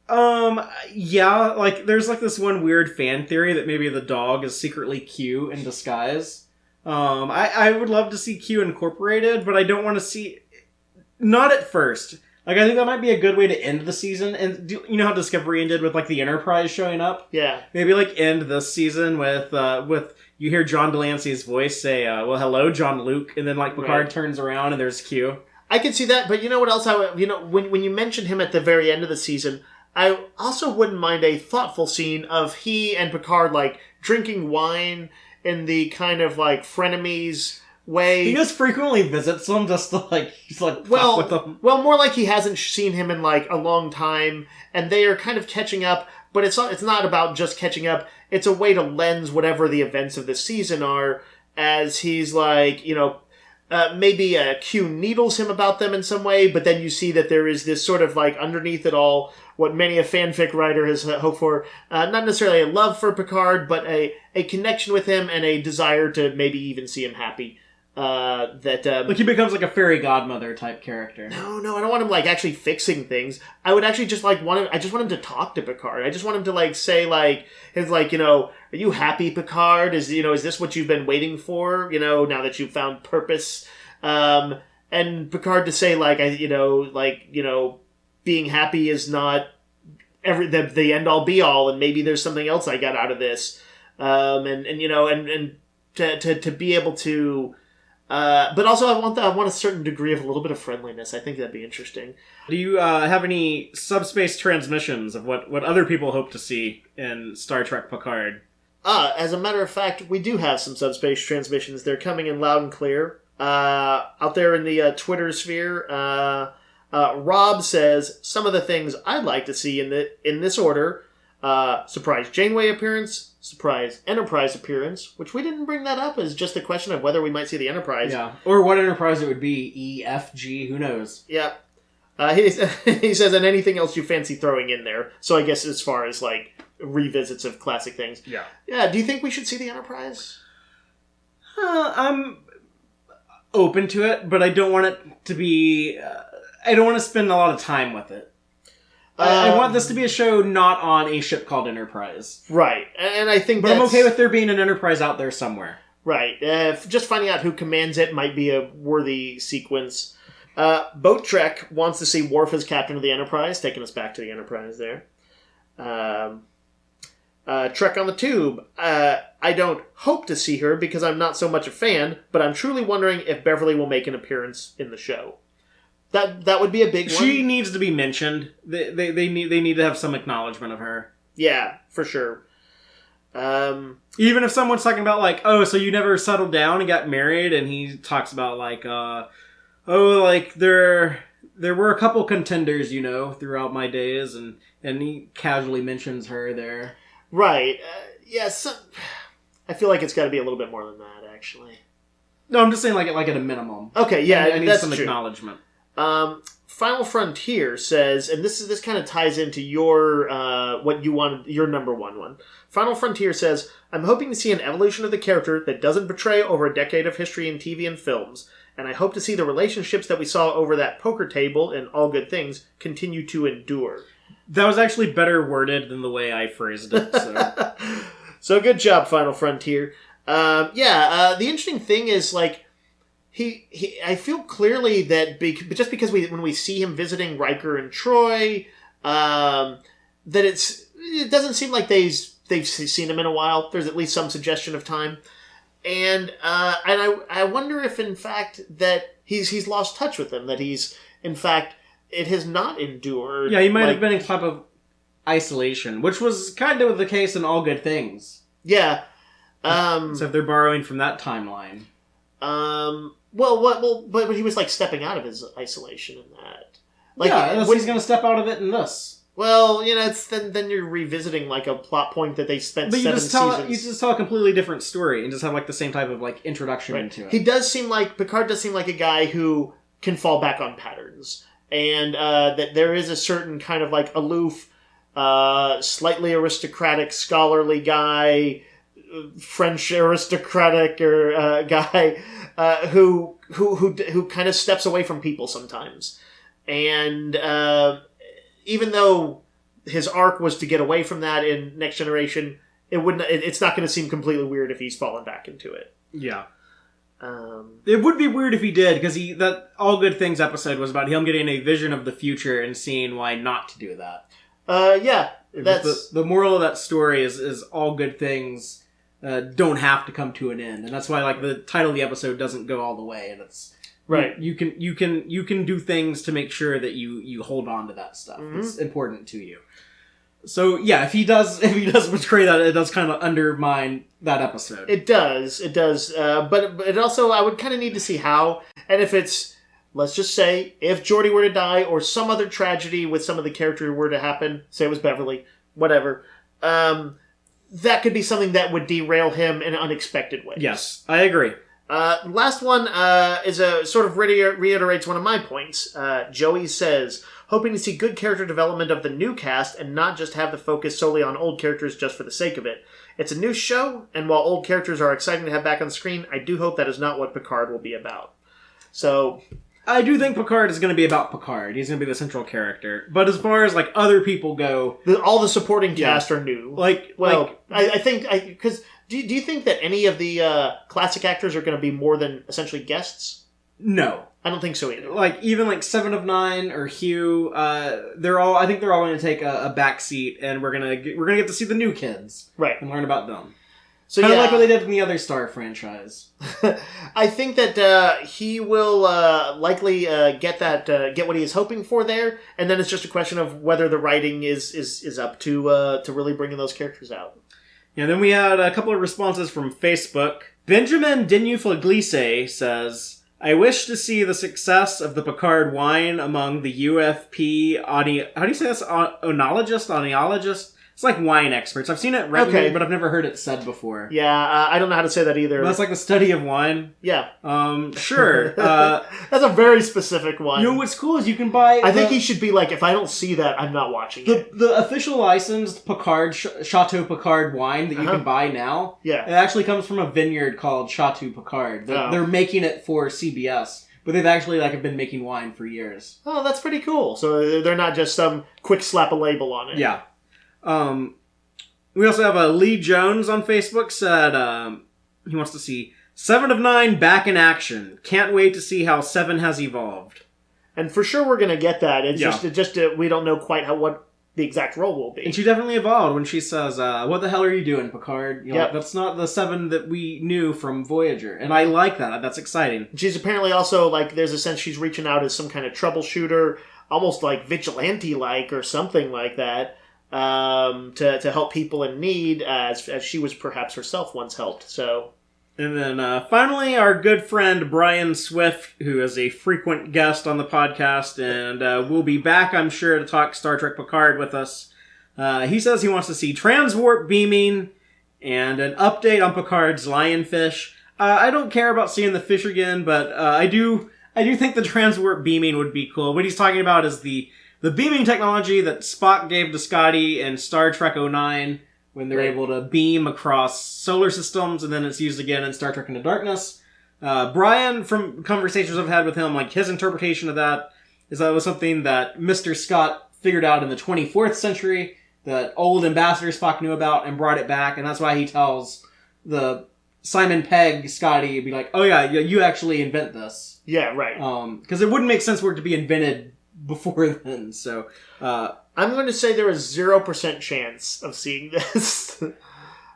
Yeah, like there's like this one weird fan theory that maybe the dog is secretly Q in disguise. I would love to see Q incorporated, but I don't want to see... Not at first. Like, I think that might be a good way to end the season. And you know how Discovery ended with, like, the Enterprise showing up? Yeah. Maybe, like, end this season with you hear John Delancey's voice say, well, hello, John Luke. And then, like, Picard turns around and there's Q. I can see that, but you know what else? When you mentioned him at the very end of the season, I also wouldn't mind a thoughtful scene of he and Picard, like, drinking wine in the kind of, like, frenemies way. He just frequently visits them just to, like, fuck with them. Well, more like he hasn't seen him in, like, a long time, and they are kind of catching up, but it's not about just catching up. It's a way to lens whatever the events of the season are, as he's, like, maybe Q needles him about them in some way, but then you see that there is this sort of, like, underneath it all, what many a fanfic writer has hoped for, not necessarily a love for Picard, but a connection with him and a desire to maybe even see him happy. Like he becomes like a fairy godmother type character. No, I don't want him like actually fixing things. I would actually just like I just want him to talk to Picard. I just want him to like say like his like, are you happy, Picard? Is this what you've been waiting for? Now that you've found purpose. And Picard to say like being happy is not the end all be all, and maybe there's something else I got out of this. And to be able to. But also, I want a certain degree of a little bit of friendliness. I think that'd be interesting. Do you have any subspace transmissions of what other people hope to see in Star Trek Picard? As a matter of fact, we do have some subspace transmissions. They're coming in loud and clear. Out there in the Twitter sphere, Rob says, some of the things I'd like to see in this order: surprise Janeway appearance, surprise Enterprise appearance, which we didn't bring that up as just a question of whether we might see the Enterprise. Yeah, or what Enterprise it would be, E, F, G, who knows? Yeah. He says, and anything else you fancy throwing in there. So I guess as far as, like, revisits of classic things. Yeah. Yeah, do you think we should see the Enterprise? I'm open to it, but I don't want it to be... I don't want to spend a lot of time with it. I want this to be a show not on a ship called Enterprise. Right, and I think I'm okay with there being an Enterprise out there somewhere. Right, just finding out who commands it might be a worthy sequence. Boat Trek wants to see Worf as captain of the Enterprise, taking us back to the Enterprise there. Trek on the Tube. I don't hope to see her because I'm not so much a fan, but I'm truly wondering if Beverly will make an appearance in the show. That would be a big one. She needs to be mentioned. They need to have some acknowledgement of her. Yeah, for sure. Even if someone's talking about like, oh, so you never settled down and got married, and he talks about like, there were a couple contenders, throughout my days, and he casually mentions her there. Right. I feel like it's got to be a little bit more than that, actually. No, I'm just saying like at a minimum. Okay, yeah, I need that's some true. acknowledgement. Final Frontier says, and this kind of ties into your what you wanted, your number one. Final Frontier says, I'm hoping to see an evolution of the character that doesn't betray over a decade of history in TV and films, and I hope to see the relationships that we saw over that poker table in All Good Things continue to endure. That was actually better worded than the way I phrased it. So, so good job, Final Frontier. The interesting thing is, like, I feel clearly that just because when we see him visiting Riker and Troy, that it doesn't seem like they've seen him in a while. There's at least some suggestion of time, and I wonder if in fact that he's lost touch with them. That he's in fact it has not endured. Yeah, he might have been in type of isolation, which was kind of the case in All Good Things. Yeah. So if they're borrowing from that timeline. But he was like stepping out of his isolation in that. Like, unless he's going to step out of it in this. Well, it's then you're revisiting like a plot point that they spent but 7 seasons. You just tell a completely different story and just have like the same type of like introduction into it. Picard does seem like a guy who can fall back on patterns, and that there is a certain kind of like aloof, slightly aristocratic, scholarly guy. French aristocratic or guy who kind of steps away from people sometimes, and even though his arc was to get away from that in Next Generation, it's not going to seem completely weird if he's fallen back into it. Yeah, it would be weird if he did, because that All Good Things episode was about him getting a vision of the future and seeing why not to do that. That's the moral of that story is all good things. Don't have to come to an end, and that's why like the title of the episode doesn't go all the way, and it's right. You can do things to make sure that you hold on to that stuff. Mm-hmm. It's important to you. So yeah, if he does betray that, it does kind of undermine that episode. It does. But it also, I would kind of need to see how, and if it's, let's just say, if Geordi were to die or some other tragedy with some of the character were to happen, say it was Beverly, whatever. That could be something that would derail him in unexpected ways. Yes, I agree. Last one is a sort of reiterates one of my points. Joey says, hoping to see good character development of the new cast and not just have the focus solely on old characters just for the sake of it. It's a new show, and while old characters are exciting to have back on screen, I do hope that is not what Picard will be about. So I do think Picard is going to be about Picard. He's going to be the central character. But as far as like other people go, all the supporting cast are new. I think because do you think that any of the classic actors are going to be more than essentially guests? No, I don't think so either. Like even like 7 of 9 or Hugh, I think they're all going to take a back seat, and we're gonna get to see the new kids, right, and learn about them. So kind of like what they did in the other Star franchise. I think that he will likely get what he is hoping for there, and then it's just a question of whether the writing is up to really bringing those characters out. Yeah. Then we had a couple of responses from Facebook. Benjamin Denufaglice says, "I wish to see the success of the Picard wine among the UFP how do you say this? Oenologist. It's like wine experts. I've seen it written, but I've never heard it said before. Yeah, I don't know how to say that either. But that's like the study of wine. Yeah. Sure. That's a very specific one. You know what's cool is you can buy... I think he should be like, if I don't see that, I'm not watching it. The official licensed Picard, Chateau Picard wine that you can buy now, it actually comes from a vineyard called Chateau Picard. They're making it for CBS. But they've actually have been making wine for years. Oh, that's pretty cool. So they're not just some quick slap a label on it. Yeah. We also have Lee Jones on Facebook said he wants to see 7 of 9 back in action. Can't wait to see how 7 has evolved. And for sure we're going to get that. It's just we don't know quite what the exact role will be. And she definitely evolved when she says, what the hell are you doing, Picard? That's not the 7 that we knew from Voyager. And I like that. That's exciting. She's apparently also, there's a sense she's reaching out as some kind of troubleshooter, almost like vigilante-like or something like that. To help people in need, as she was perhaps herself once helped. So And then finally, our good friend Brian Swift, who is a frequent guest on the podcast, and will be back, I'm sure, to talk Star Trek Picard with us. He says he wants to see transwarp beaming and an update on Picard's lionfish. I don't care about seeing the fish again, but I do think the transwarp beaming would be cool. What he's talking about is the beaming technology that Spock gave to Scotty in Star Trek 09, when they're able to beam across solar systems, and then it's used again in Star Trek Into Darkness. Brian, from conversations I've had with him, like his interpretation of that is that it was something that Mr. Scott figured out in the 24th century, that old Ambassador Spock knew about and brought it back, and that's why he tells the Simon Pegg Scotty, be like, oh yeah, you actually invent this. Yeah, right. Because it wouldn't make sense for it to be invented before then, so... I'm going to say there is 0% chance of seeing this.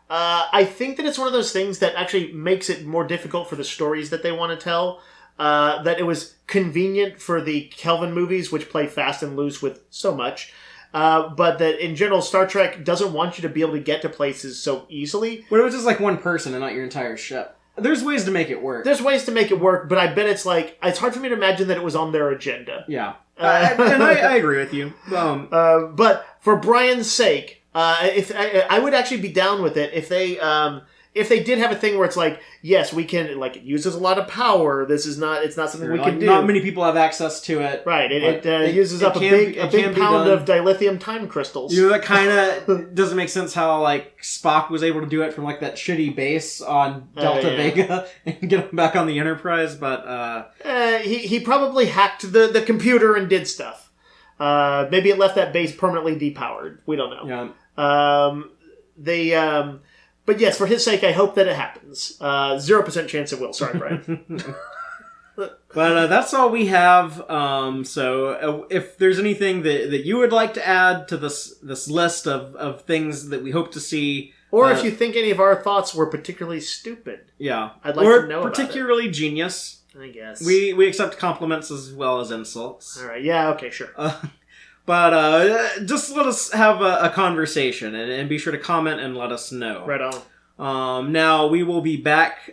I think that it's one of those things that actually makes it more difficult for the stories that they want to tell. That it was convenient for the Kelvin movies, which play fast and loose with so much. But that in general, Star Trek doesn't want you to be able to get to places so easily. But it was just like one person and not your entire ship. There's ways to make it work. There's ways to make it work, but I bet it's hard for me to imagine that it was on their agenda. Yeah. And I agree with you. But for Brian's sake, if I would actually be down with it if they did have a thing where it's like, yes, we can, like, it uses a lot of power. It's not something we can do. Not many people have access to it. Right. It uses up a big pound of dilithium time crystals. You know, that kind of doesn't make sense how, like, Spock was able to do it from, like, that shitty base on Delta Vega and get him back on the Enterprise, but, he probably hacked the computer and did stuff. Maybe it left that base permanently depowered. We don't know. Yeah. But yes, for his sake, I hope that it happens. 0% chance it will. Sorry, Brian. But that's all we have. So if there's anything that you would like to add to this list of things that we hope to see... Or if you think any of our thoughts were particularly stupid. Yeah. I'd like to know about it. Or particularly genius. I guess. We accept compliments as well as insults. All right. Yeah, okay, sure. But just let us have a conversation and be sure to comment and let us know. Right on. Now, we will be back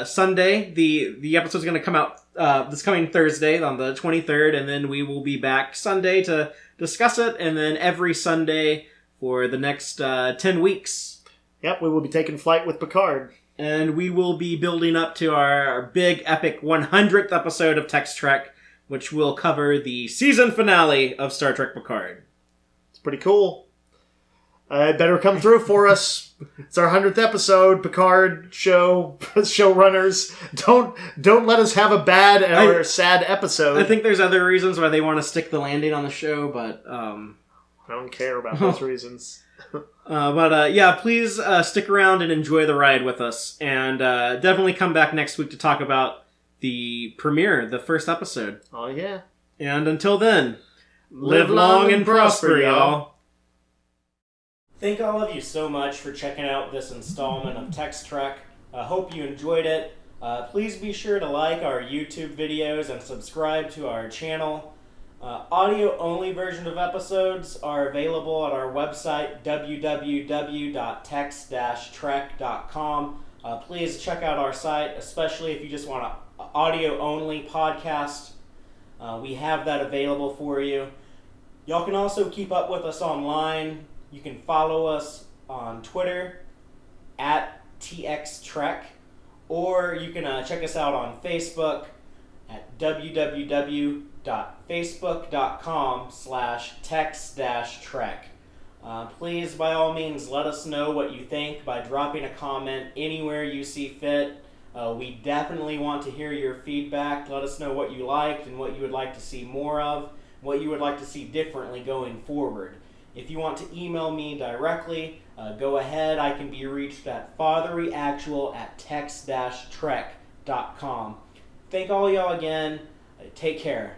Sunday. The episode's going to come out this coming Thursday on the 23rd, and then we will be back Sunday to discuss it, and then every Sunday for the next 10 weeks. Yep, we will be taking flight with Picard. And we will be building up to our big, epic 100th episode of Tex-Trek, which will cover the season finale of Star Trek Picard. It's pretty cool. It better come through for us. It's our 100th episode. Picard showrunners, don't let us have a bad or sad episode. I think there's other reasons why they want to stick the landing on the show, but I don't care about those reasons. But please stick around and enjoy the ride with us, and definitely come back next week to talk about the premiere, the first episode. Oh, yeah. And until then, live long and prosper, y'all. Thank all of you so much for checking out this installment of Tex-Trek. I hope you enjoyed it. Please be sure to like our YouTube videos and subscribe to our channel. Audio-only version of episodes are available at our website, www.tex-trek.com. Please check out our site, especially if you just want an audio-only podcast. We have that available for you. Y'all can also keep up with us online. You can follow us on Twitter at TXTrek, or you can check us out on Facebook at www.facebook.com/tex-trek. Please, by all means, let us know what you think by dropping a comment anywhere you see fit. We definitely want to hear your feedback. Let us know what you liked and what you would like to see more of, what you would like to see differently going forward. If you want to email me directly, go ahead. I can be reached at fathereeactual@tex-trek.com. Thank all y'all again. Take care.